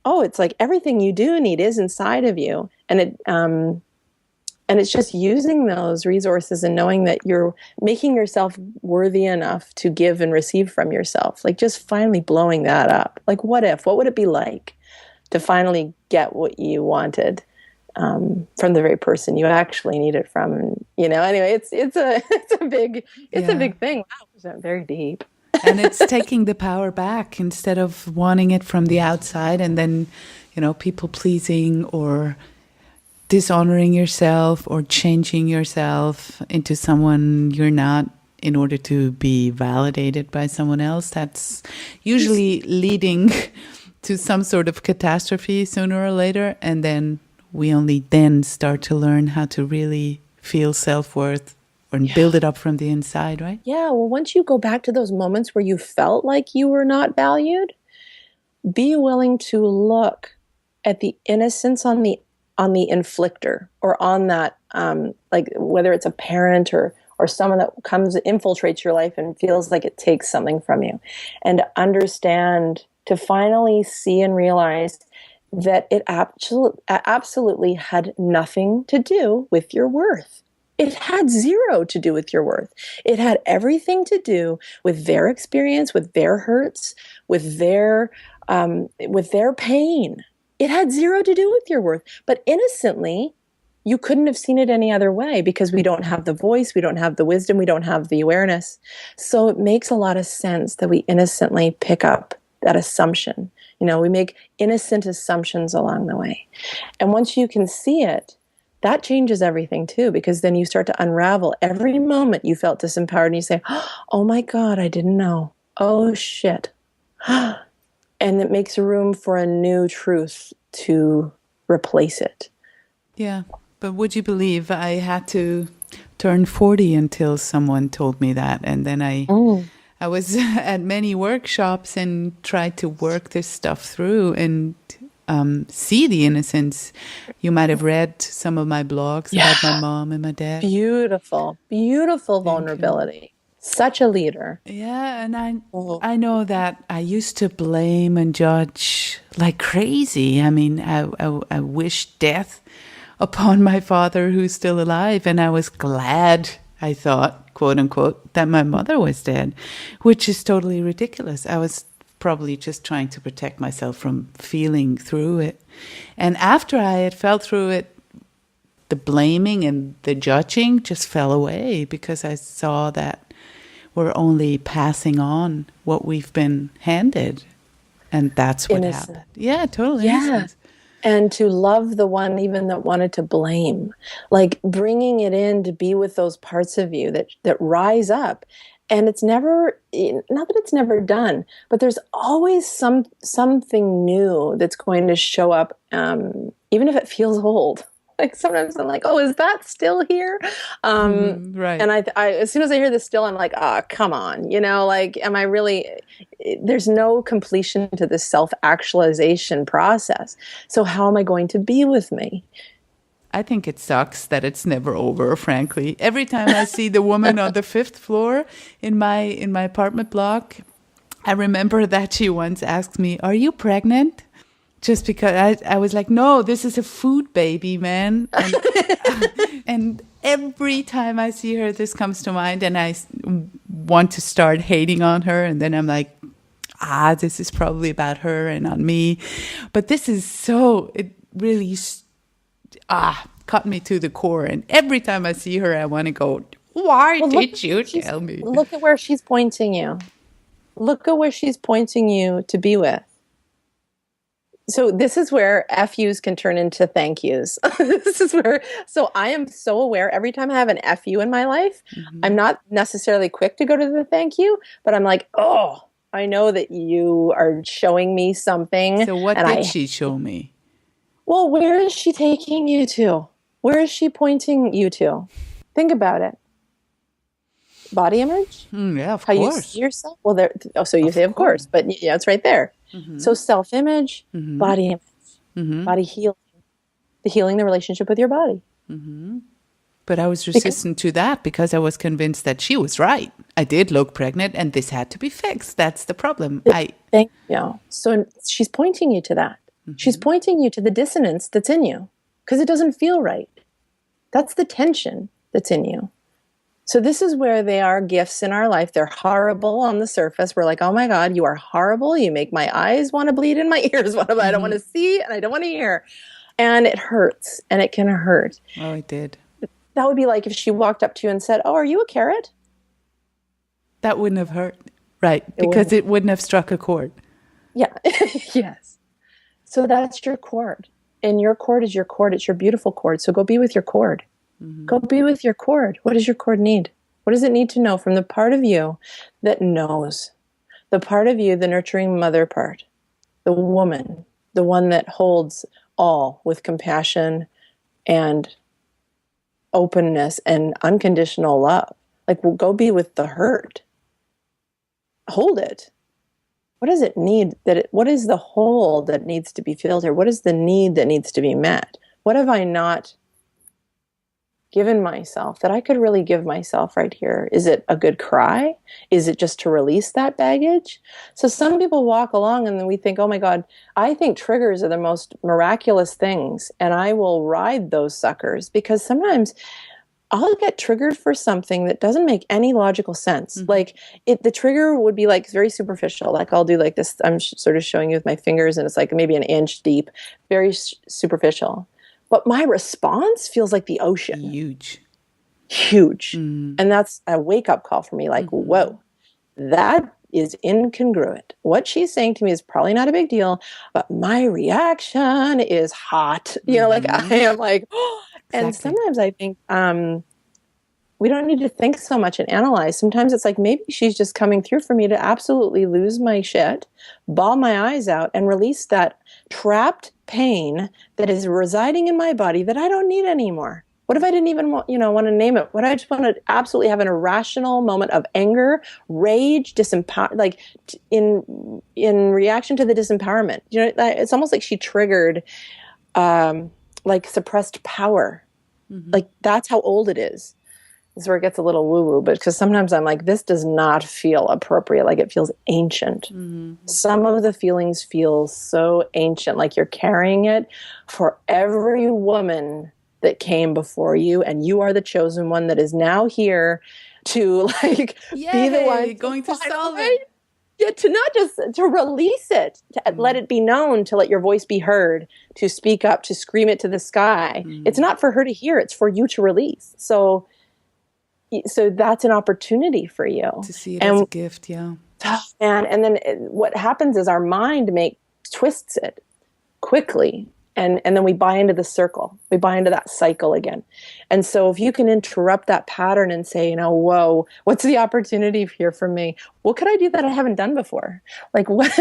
S3: it's like everything you do need is inside of you. And it's just using those resources and knowing that you're making yourself worthy enough to give and receive from yourself. Like, just finally blowing that up. Like, what would it be like to finally get what you wanted from the very person you actually need it from? And, anyway, it's a big thing. Wow, it was very deep.
S2: And it's taking the power back instead of wanting it from the outside and then, people pleasing or dishonoring yourself or changing yourself into someone you're not in order to be validated by someone else. That's usually leading to some sort of catastrophe sooner or later. And then we only then start to learn how to really feel self-worth and build it up from the inside, right? Yeah.
S3: Well, once you go back to those moments where you felt like you were not valued, be willing to look at the innocence on the inflictor, or on that, like whether it's a parent or someone that infiltrates your life and feels like it takes something from you, and understand, to finally see and realize that it absolutely had nothing to do with your worth. It had zero to do with your worth. It had everything to do with their experience, with their hurts, with their pain. It had zero to do with your worth. But innocently, you couldn't have seen it any other way, because we don't have the voice, we don't have the wisdom, we don't have the awareness. So it makes a lot of sense that we innocently pick up that assumption. We make innocent assumptions along the way. And once you can see it, that changes everything too, because then you start to unravel every moment you felt disempowered and you say, oh my God, I didn't know. Oh shit. And it makes room for a new truth to replace it.
S2: Yeah. But would you believe I had to turn 40 until someone told me that? And then I was at many workshops and tried to work this stuff through and see the innocence. You might have read some of my blogs about my mom and my dad.
S3: Beautiful vulnerability. Such a leader.
S2: Yeah, and I know that I used to blame and judge like crazy. I mean, I wished death upon my father, who's still alive, and I was glad, I thought, quote unquote, that my mother was dead, which is totally ridiculous. I was probably just trying to protect myself from feeling through it. And after I had felt through it, the blaming and the judging just fell away, because I saw that we're only passing on what we've been handed. And that's what happened. Yeah, totally.
S3: Yeah. And to love the one even that wanted to blame. Like bringing it in to be with those parts of you that rise up. And it's never, not that it's never done, but there's always something new that's going to show up, even if it feels old. Like sometimes I'm like, oh, is that still here?
S2: Right.
S3: And I, as soon as I hear this still, I'm like, come on, like, am I really, there's no completion to this self-actualization process. So how am I going to be with me?
S2: I think it sucks that it's never over, frankly. Every time I see the woman on the 5th floor in my apartment block, I remember that she once asked me, "Are you pregnant?" Just because I was like, "No, this is a food baby, man." And, and every time I see her, this comes to mind, and I want to start hating on her. And then I'm like, this is probably about her and on me. But this is it really cut me to the core. And every time I see her, I want to go, why did you tell me?
S3: Look at where she's pointing you. Look at where she's pointing you to be with. So this is where FUs can turn into thank yous. So I am so aware every time I have an FU in my life, I'm not necessarily quick to go to the thank you, but I'm like, oh, I know that you are showing me something.
S2: So what did she show me?
S3: Well, where is she taking you to? Where is she pointing you to? Think about it. Body image?
S2: Yeah, of
S3: course. How you see yourself? Well, so you say of course, but yeah, it's right there. So self-image, body image, body healing, the relationship with your body.
S2: But I was resistant to that because I was convinced that she was right. I did look pregnant and this had to be fixed. That's the problem.
S3: Thank you. So she's pointing you to that. She's pointing you to the dissonance that's in you because it doesn't feel right. That's the tension that's in you. So this is where they are gifts in our life. They're horrible on the surface. We're like, oh my God, you are horrible. You make my eyes want to bleed and my ears want to bleed. I don't want to see and I don't want to hear. And it hurts and it can hurt.
S2: Oh, it did.
S3: That would be like if she walked up to you and said, oh, are you a carrot?
S2: That wouldn't have hurt. Right. Because it wouldn't have struck a chord.
S3: Yeah. Yes. So that's your chord. And your chord is your chord. It's your beautiful chord. So go be with your chord. Go be with your chord. What does your chord need? What does it need to know from the part of you that knows? The part of you, the nurturing mother part, the woman, the one that holds all with compassion and openness and unconditional love. Like, well, go be with the hurt. Hold it. What does it need? What is the hole that needs to be filled here? What is the need that needs to be met? What have I not given myself that I could really give myself right here? Is it a good cry? Is it just to release that baggage? So some people walk along and then we think, oh my God, I think triggers are the most miraculous things. And I will ride those suckers because sometimes I'll get triggered for something that doesn't make any logical sense. Like the trigger would be like very superficial. Like I'll do like this, I'm sort of showing you with my fingers and it's like maybe an inch deep, very superficial. But my response feels like the ocean. Huge. And that's a wake-up call for me, like, whoa, that is incongruent. What she's saying to me is probably not a big deal, but my reaction is hot. You know, like I am like, oh. Exactly. And sometimes I think we don't need to think so much and analyze. Sometimes it's like maybe she's just coming through for me to absolutely lose my shit, bawl my eyes out, and release that trapped pain that is residing in my body that I don't need anymore. What if I didn't even want to name it? What if I just want to absolutely have an irrational moment of anger, rage, like in reaction to the disempowerment? You know, it's almost like she triggered like suppressed power. Like that's how old it is. This is where it gets a little woo-woo, but because sometimes I'm like, this does not feel appropriate. Like it feels ancient. Some of the feelings feel so ancient, like you're carrying it for every woman that came before you, and you are the chosen one that is now here to like be the one
S2: going to solve it.
S3: Yeah, to not just to release it, to let it be known, to let your voice be heard, to speak up, to scream it to the sky. It's not for her to hear; it's for you to release. So that's an opportunity for you
S2: to see it as a gift. Yeah,
S3: and then what happens is our mind twists it quickly. And then we buy into the circle. We buy into that cycle again. And so if you can interrupt that pattern and say, whoa, what's the opportunity here for me? What could I do that I haven't done before? Like, what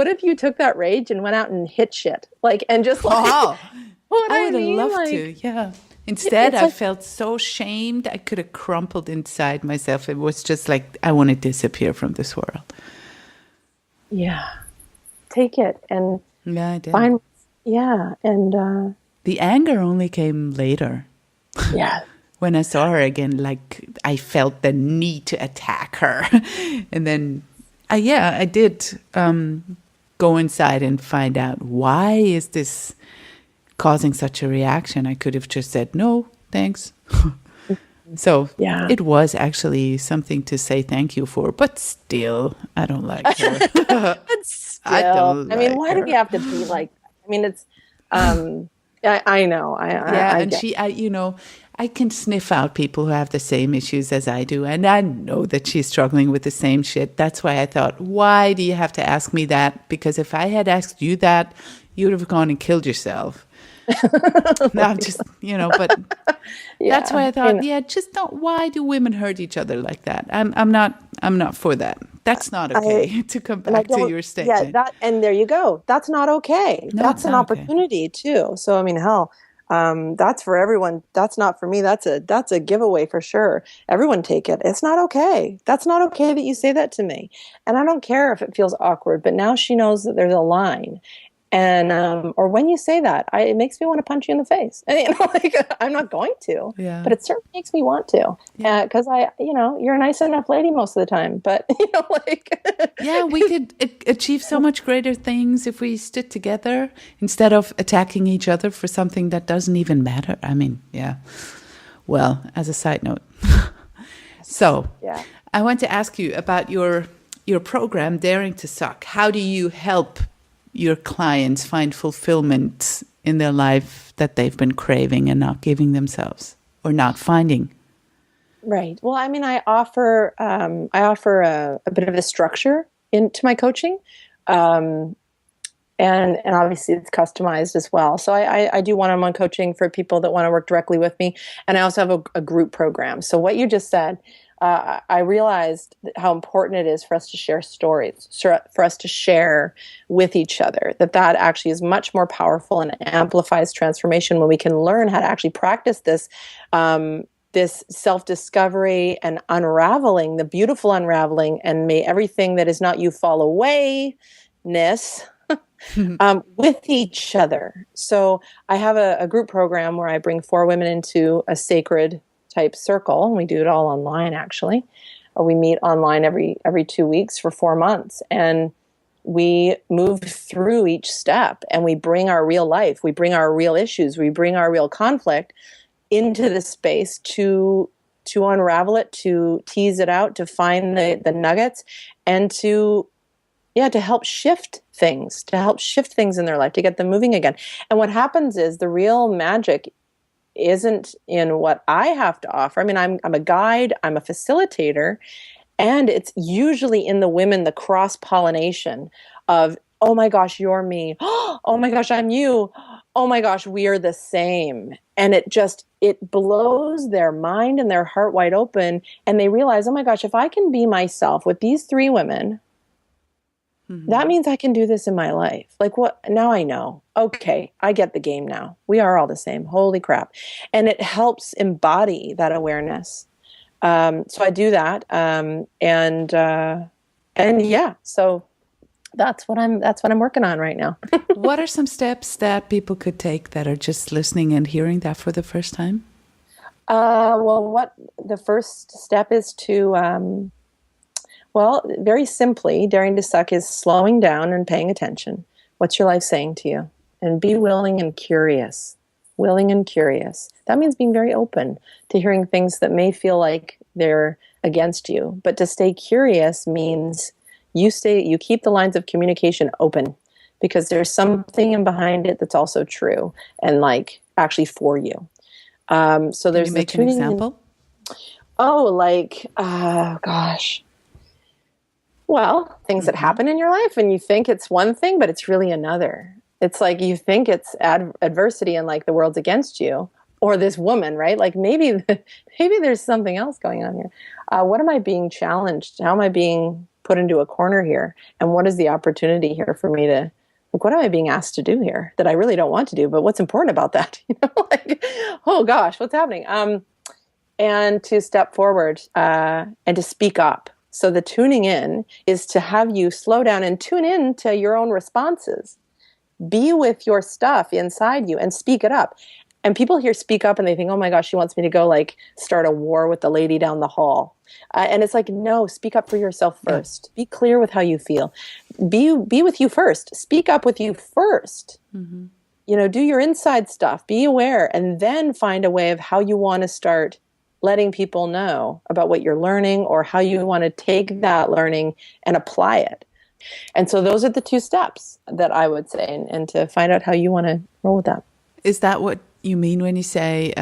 S3: if you took that rage and went out and hit shit? Like, and just like,
S2: I would have loved to. Yeah. Instead, I felt so shamed. I could have crumpled inside myself. It was just like, I want to disappear from this world.
S3: Yeah. Take it and
S2: I did.
S3: Yeah, and
S2: the anger only came later.
S3: Yeah.
S2: When I saw her again, like I felt the need to attack her. And then I did go inside and find out, why is this causing such a reaction? I could have just said, no, thanks. So
S3: Yeah.
S2: it was actually something to say thank you for, but still, I don't like her.
S3: But still,
S2: I don't
S3: I mean,
S2: like
S3: why do
S2: her.
S3: we have to be like? I mean, it's. I know.
S2: Yeah,
S3: I
S2: and
S3: get.
S2: I can sniff out people who have the same issues as I do, and I know that she's struggling with the same shit. That's why I thought, why do you have to ask me that? Because if I had asked you that, you would have gone and killed yourself. No, just, but that's why I thought, just don't. Why do women hurt each other like that? I'm not for that. That's not okay. To come
S3: And I
S2: back to
S3: don't.
S2: your
S3: Yeah,
S2: statement.
S3: and there you go. That's not okay.
S2: No,
S3: That's
S2: it's
S3: an
S2: not okay.
S3: opportunity too. So I mean, hell, that's for everyone. That's not for me. That's a giveaway for sure. Everyone take it. It's not okay. That's not okay that you say that to me. And I don't care if it feels awkward, but now she knows that there's a line. And or when you say that, it makes me want to punch you in the face. And, like, I'm not going to,
S2: Yeah.
S3: but it certainly makes me want to, because you're a nice enough lady most of the time. But
S2: Yeah, we could achieve so much greater things if we stood together instead of attacking each other for something that doesn't even matter. I mean, yeah. Well, as a side note, so
S3: yeah.
S2: I want to ask you about your program, Daring to Suck. How do you help your clients find fulfillment in their life that they've been craving and not giving themselves or not finding?
S3: Right. Well, I mean, I offer a bit of a structure into my coaching, and obviously it's customized as well. So I do one-on-one coaching for people that want to work directly with me, and I also have a group program. So what you just said, I realized how important it is for us to share stories, for us to share with each other, that actually is much more powerful and amplifies transformation when we can learn how to actually practice this self-discovery and unraveling, the beautiful unraveling, and may everything that is not you fall away-ness with each other. So I have a group program where I bring 4 women into a sacred type circle, and we do it all online, actually. We meet online every 2 weeks for 4 months, and we move through each step, and we bring our real life, we bring our real issues, we bring our real conflict into the space to unravel it, to tease it out, to find the nuggets, and to help shift things, in their life, to get them moving again. And what happens is the real magic isn't in what I have to offer. I mean, I'm a guide, I'm a facilitator, and it's usually in the women, the cross-pollination of, oh my gosh, you're me. Oh my gosh, I'm you. Oh my gosh, we are the same. And it blows their mind and their heart wide open. And they realize, oh my gosh, if I can be myself with these 3 women, that means I can do this in my life. Like, what? Now I know. Okay, I get the game now. We are all the same. Holy crap. And it helps embody that awareness. So I do that. And yeah, so that's what I'm working on right now.
S2: What are some steps that people could take that are just listening and hearing that for the first time?
S3: Well, what the first step is to, very simply, Daring to Suck is slowing down and paying attention. What's your life saying to you? And be willing and curious. Willing and curious. That means being very open to hearing things that may feel like they're against you. But to stay curious means you keep the lines of communication open, because there's something in behind it that's also true and like actually for you. So there's
S2: Can you make an example?
S3: Gosh. Well, things that happen in your life and you think it's one thing, but it's really another. It's like you think it's adversity and like the world's against you, or this woman, right? Like maybe there's something else going on here. What am I being challenged? How am I being put into a corner here? And what is the opportunity here for me to, like, what am I being asked to do here that I really don't want to do? But what's important about that? Like, oh gosh, what's happening? And to step forward and to speak up. So the tuning in is to have you slow down and tune in to your own responses. Be with your stuff inside you and speak it up. And people here speak up and they think, oh my gosh, she wants me to go like start a war with the lady down the hall. And it's like, no, speak up for yourself first. Be clear with how you feel. Be with you first. Speak up with you first. Mm-hmm. You know, do your inside stuff. Be aware, and then find a way of how you want to start letting people know about what you're learning, or how you want to take that learning and apply it. And so those are the 2 steps that I would say, and to find out how you want to roll with that.
S2: Is that what you mean when you say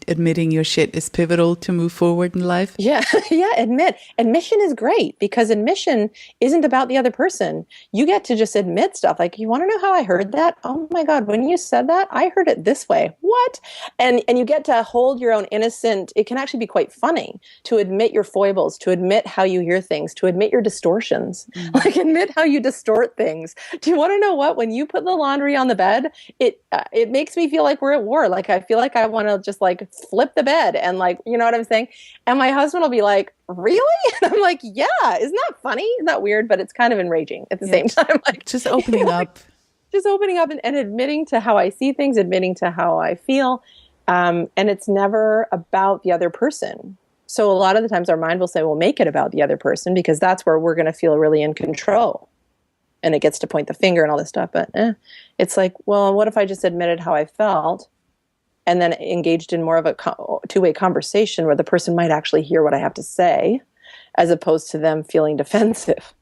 S2: admitting your shit is pivotal to move forward in life?
S3: Yeah, yeah, admission is great, because admission isn't about the other person. You get to just admit stuff. Like, you want to know how I heard that? Oh my God, when you said that, I heard it this way. What? And you get to hold your own innocent. It can actually be quite funny to admit your foibles, to admit how you hear things, to admit your distortions. Mm-hmm. Like, admit how you distort things. Do you want to know what? When you put the laundry on the bed, it makes me feel like we're at war. Like, I feel like I want to just like flip the bed and like, you know what I'm saying? And my husband will be like, really? And I'm like, yeah, isn't that funny? Isn't that weird? But it's kind of enraging at the same time. Like,
S2: just opening up.
S3: Just opening up and admitting to how I see things, admitting to how I feel. And it's never about the other person. So a lot of the times our mind will say, well, make it about the other person, because that's where we're going to feel really in control. And it gets to point the finger and all this stuff. But it's like, well, what if I just admitted how I felt, and then engaged in more of a two-way conversation where the person might actually hear what I have to say, as opposed to them feeling defensive.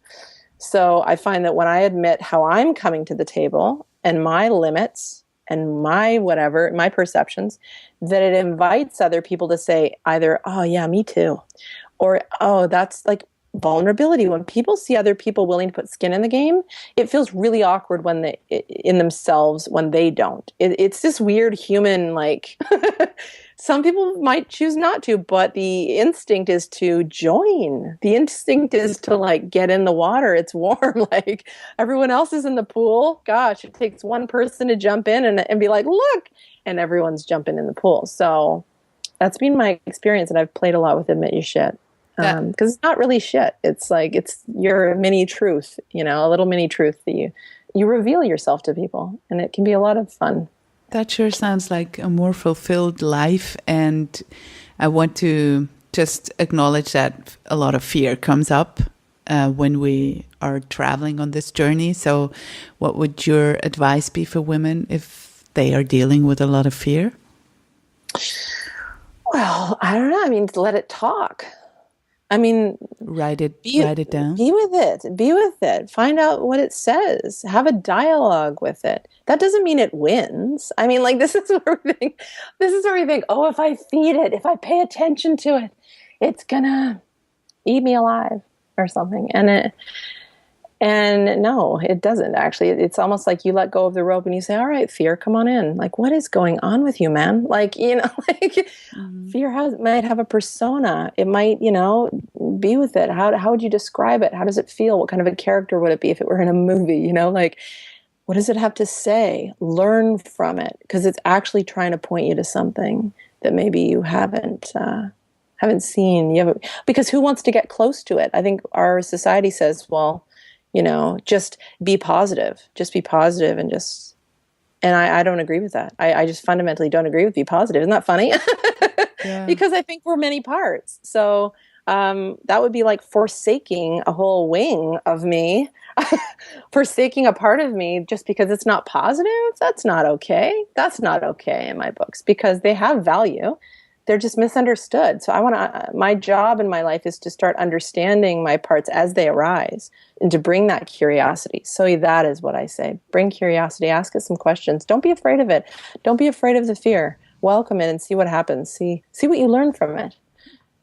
S3: So I find that when I admit how I'm coming to the table and my limits and my whatever, my perceptions, that it invites other people to say either, oh yeah, me too, or, oh, that's like vulnerability. When people see other people willing to put skin in the game, it feels really awkward when they in themselves when they don't. It's this weird human, like, some people might choose not to, but the instinct is to join. The instinct is to like get in the water. It's warm. Like, everyone else is in the pool. Gosh, it takes one person to jump in and be like, look, and everyone's jumping in the pool. So that's been my experience, and I've played a lot with admit your shit. Because it's not really shit. It's like, it's your mini truth, you know, a little mini truth that you reveal yourself to people, and it can be a lot of fun.
S2: That sure sounds like a more fulfilled life. And I want to just acknowledge that a lot of fear comes up when we are traveling on this journey. So what would your advice be for women if they are dealing with a lot of fear?
S3: Well, I don't know. I mean, let it talk. I mean,
S2: write it down.
S3: Be with it. Be with it. Find out what it says. Have a dialogue with it. That doesn't mean it wins. I mean, like, this is where we think, oh, if I feed it, if I pay attention to it, it's gonna eat me alive or something. And no, it doesn't actually. It's almost like you let go of the rope and you say, all right, fear, come on in. Like, what is going on with you, man? Like, you know, like, fear might have a persona. It might, you know, be with it. How would you describe it? How does it feel? What kind of a character would it be if it were in a movie? You know, like, what does it have to say? Learn from it, because it's actually trying to point you to something that maybe you haven't seen. Because who wants to get close to it? I think our society says, well, you know, just be positive. Just be positive and I don't agree with that. I just fundamentally don't agree with be positive. Isn't that funny? Yeah. Because I think we're many parts. So that would be like forsaking a whole wing of me, forsaking a part of me just because it's not positive. That's not okay. That's not okay in my books, because they have value. They're just misunderstood. So my job in my life is to start understanding my parts as they arise and to bring that curiosity. So that is what I say. Bring curiosity, ask it some questions. Don't be afraid of it. Don't be afraid of the fear. Welcome it and see what happens. See what you learn from it.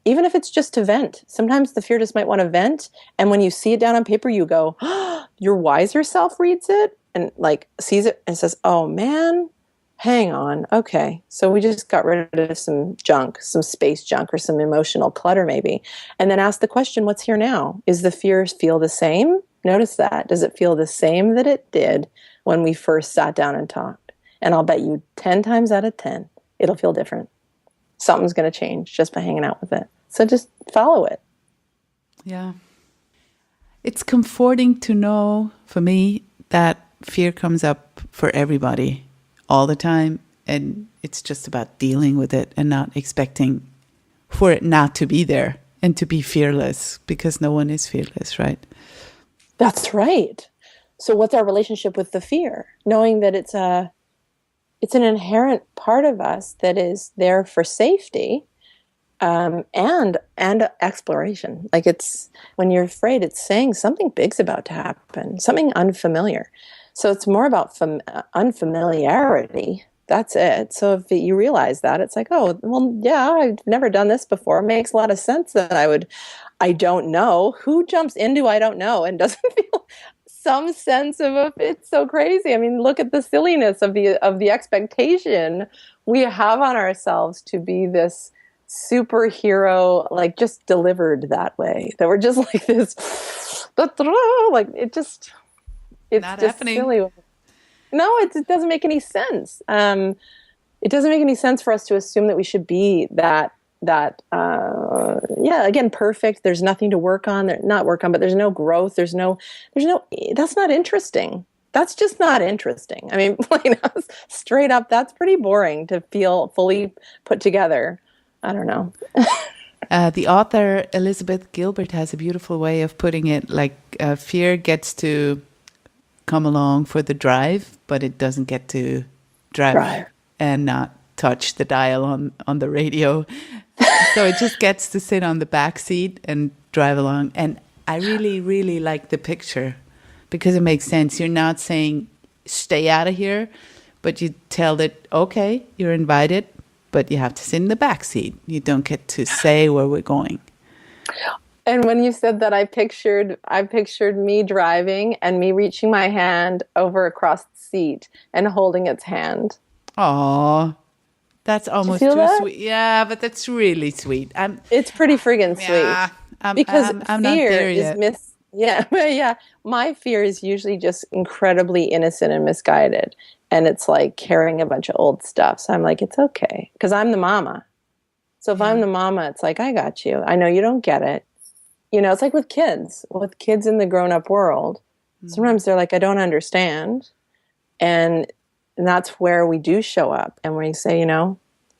S3: Even if it's just to vent. Sometimes the fear just might want to vent. And when you see it down on paper, you go, oh, your wiser self reads it and like sees it and says, oh man, hang on. Okay. So we just got rid of some junk, some space junk or some emotional clutter maybe. And then ask the question, what's here now? Is the fear feel the same? Notice that. Does it feel the same that it did when we first sat down and talked? And I'll bet you 10 times out of 10, it'll feel different. Something's going to change just by hanging out with it. So just follow it.
S2: Yeah. It's comforting to know, for me, that fear comes up for everybody all the time, And it's just about dealing with it and not expecting for it not to be there and to be fearless, because no one is fearless, right?
S3: That's right. So what's our relationship with the fear? Knowing that it's an inherent part of us that is there for safety, and exploration. Like, it's, when you're afraid, it's saying something big's about to happen, something unfamiliar. So it's more about unfamiliarity. That's it. So if you realize that, it's like, oh, well, yeah, I've never done this before. It makes a lot of sense that I don't know. Who jumps into I don't know and doesn't feel some sense of it's so crazy. I mean, look at the silliness of the expectation we have on ourselves to be this superhero, like, just delivered that way. That we're just like this, like, it's not just happening. Silly. No, it doesn't make any sense. It doesn't make any sense for us to assume that we should be that again, perfect. There's nothing to work on. Not work on, but there's no growth. There's no. That's not interesting. That's just not interesting. I mean, straight up, that's pretty boring to feel fully put together. I don't know.
S2: The author Elizabeth Gilbert has a beautiful way of putting it. Like, fear gets to come along for the drive, but it doesn't get to drive and not touch the dial on the radio. So it just gets to sit on the back seat and drive along. And I really, really like the picture, because it makes sense. You're not saying stay out of here, but you tell it, okay, you're invited, but you have to sit in the back seat. You don't get to say where we're going.
S3: And when you said that, I pictured me driving and me reaching my hand over across the seat and holding its hand.
S2: Aw, that's almost too sweet. Yeah, but that's really sweet.
S3: It's pretty friggin' sweet. Because
S2: I'm
S3: fear
S2: not there yet.
S3: Yeah. My fear is usually just incredibly innocent and misguided. And it's like carrying a bunch of old stuff. So I'm like, it's okay. Because I'm the mama. So if I'm the mama, it's like, I got you. I know you don't get it. You know, it's like with kids in the grown-up world. Sometimes they're like, I don't understand. And that's where we do show up. And we say,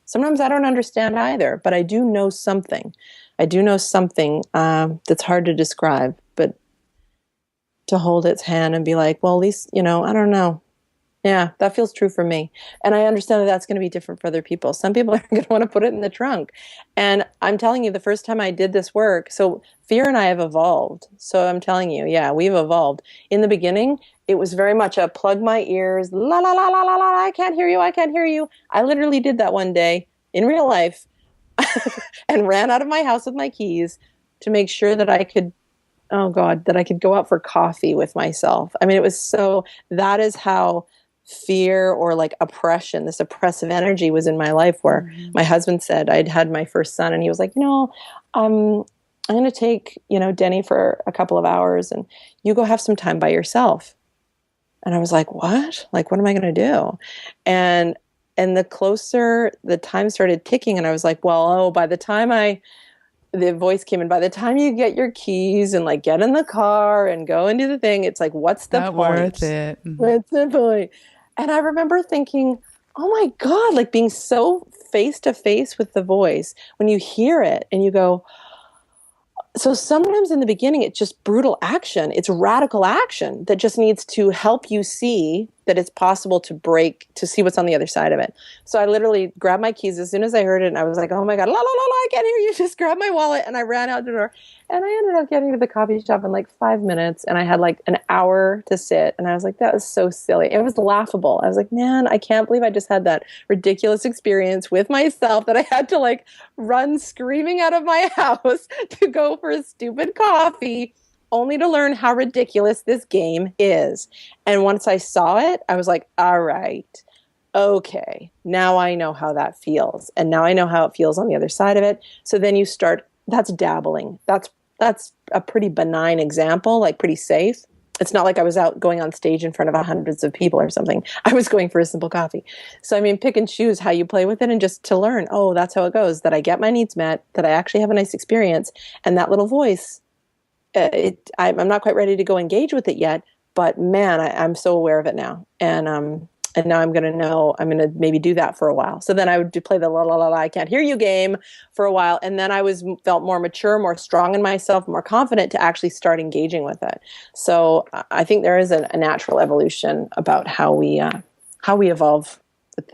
S3: sometimes I don't understand either, but I do know something. That's hard to describe, but to hold its hand and be like, well, at least, I don't know. Yeah, that feels true for me. And I understand that that's going to be different for other people. Some people are going to want to put it in the trunk. And I'm telling you, the first time I did this work, so fear and I have evolved. So I'm telling you, yeah, we've evolved. In the beginning, it was very much a plug my ears, la, la, la, la, la, la, I can't hear you. I literally did that one day in real life and ran out of my house with my keys to make sure that I could go out for coffee with myself. I mean, that is how fear or like oppression, this oppressive energy was in my life, where my husband said, I'd had my first son, and he was like, I'm going to take, Denny for a couple of hours and you go have some time by yourself. And I was like, what? Like, what am I going to do? And the closer the time started ticking, and I was like, by the time the voice came in, by the time you get your keys and like get in the car and go and do the thing, it's like, what's the point?
S2: Worth it.
S3: What's the point? And I remember thinking, oh my God, like being so face to face with the voice when you hear it and you go, so sometimes in the beginning, it's just brutal action. It's radical action that just needs to help you see that it's possible to see what's on the other side of it. So I literally grabbed my keys as soon as I heard it, and I was like, oh my God, la, la, la, la, I can't hear you. Just grab my wallet. And I ran out the door, and I ended up getting to the coffee shop in like 5 minutes, and I had like an hour to sit. And I was like, that was so silly. It was laughable. I was like, man, I can't believe I just had that ridiculous experience with myself that I had to like run screaming out of my house to go for a stupid coffee, only to learn how ridiculous this game is. And once I saw it, I was like, all right, okay, now I know how that feels. And now I know how it feels on the other side of it. So then you start, that's dabbling. That's a pretty benign example, like pretty safe. It's not like I was out going on stage in front of hundreds of people or something. I was going for a simple coffee. So, I mean, pick and choose how you play with it, and just to learn, oh, that's how it goes, that I get my needs met, that I actually have a nice experience. And that little voice, I'm not quite ready to go engage with it yet, but man, I'm so aware of it now. And And now I'm going to know, I'm going to maybe do that for a while. So then I would play the la la la la, I can't hear you game for a while. And then I felt more mature, more strong in myself, more confident to actually start engaging with it. So I think there is a natural evolution about how we evolve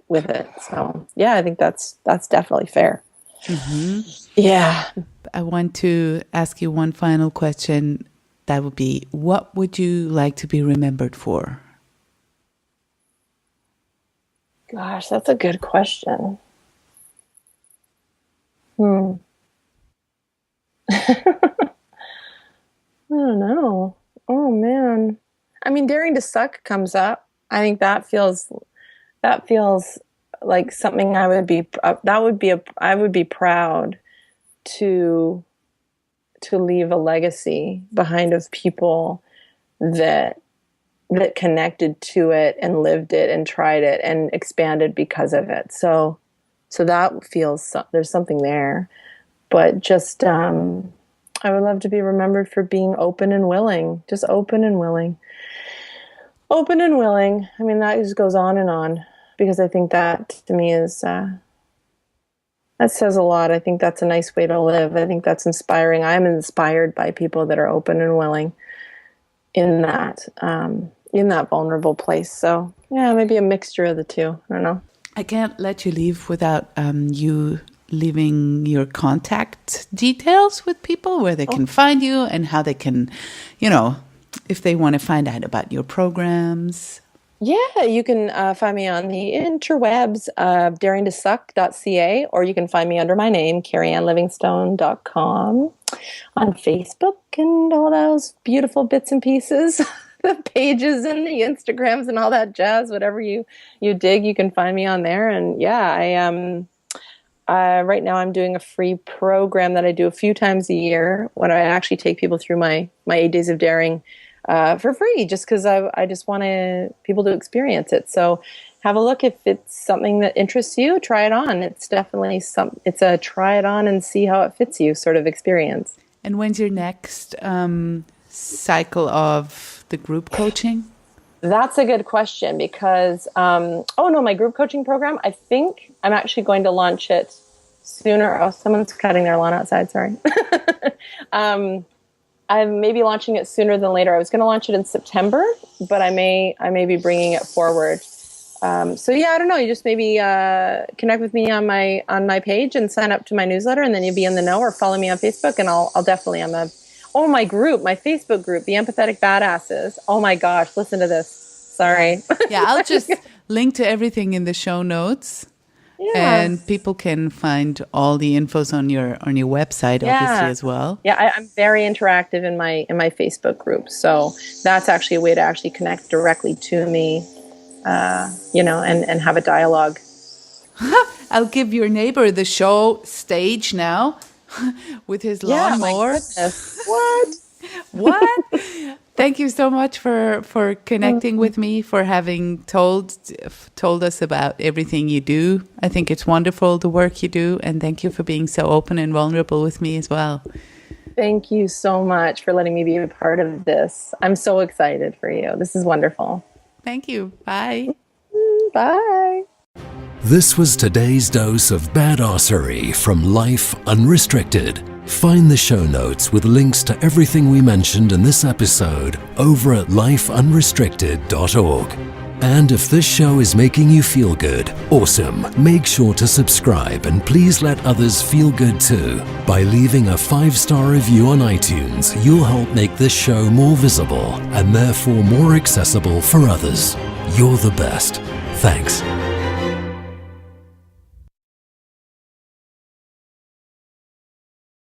S3: with it. So yeah, I think that's definitely fair. Mm-hmm. Yeah.
S2: I want to ask you one final question. That would be, what would you like to be remembered for?
S3: Gosh, that's a good question. I don't know. Oh man. I mean, daring to suck comes up. I think that feels like something I would be proud to leave a legacy behind of people that connected to it and lived it and tried it and expanded because of it. So that feels, there's something there. But just, I would love to be remembered for being open and willing, just open and willing. Open and willing. I mean, that just goes on because I think that to me is, that says a lot. I think that's a nice way to live. I think that's inspiring. I'm inspired by people that are open and willing in that vulnerable place. So yeah, maybe a mixture of the two. I don't know.
S2: I can't let you leave without you leaving your contact details with people, where they can find you and how they can, if they want to find out about your programs.
S3: Yeah, you can find me on the interwebs, daringtosuck.ca, or you can find me under my name, KeriAnneLivingstone.com, on Facebook and all those beautiful bits and pieces, the pages and the Instagrams and all that jazz. Whatever you dig, you can find me on there. And yeah, I am. Right now, I'm doing a free program that I do a few times a year when I actually take people through my 8 days of daring. For free, just because I just want people to experience it. So have a look. If it's something that interests you, try it on. It's definitely it's a try it on and see how it fits you sort of experience.
S2: And when's your next cycle of the group coaching?
S3: That's a good question because, my group coaching program, I think I'm actually going to launch it sooner. Oh, someone's cutting their lawn outside, sorry. I'm maybe launching it sooner than later. I was going to launch it in September, but I may be bringing it forward. So yeah, I don't know. You just maybe connect with me on my page and sign up to my newsletter, and then you'll be in the know, or follow me on Facebook, and I'll definitely. My group, my Facebook group, the Empathetic Badasses. Oh my gosh, listen to this. Sorry.
S2: Yeah, I'll just link to everything in the show notes. Yes. And people can find all the infos on your website, obviously, as well. Yeah,
S3: I'm very interactive in my Facebook group, so that's actually a way to actually connect directly to me, and have a dialogue.
S2: I'll give your neighbor the show stage now with his lawnmower. What? Thank you so much for connecting with me, for having told us about everything you do. I think it's wonderful, the work you do, and thank you for being so open and vulnerable with me as well.
S3: Thank you so much for letting me be a part of this. I'm so excited for you. This is wonderful.
S2: Thank you. Bye.
S3: Bye.
S1: This was today's dose of badassery from Life Unrestricted. Find the show notes with links to everything we mentioned in this episode over at lifeunrestricted.org. And if this show is making you feel good, awesome, make sure to subscribe and please let others feel good too. By leaving a 5-star review on iTunes, you'll help make this show more visible and therefore more accessible for others. You're the best. Thanks.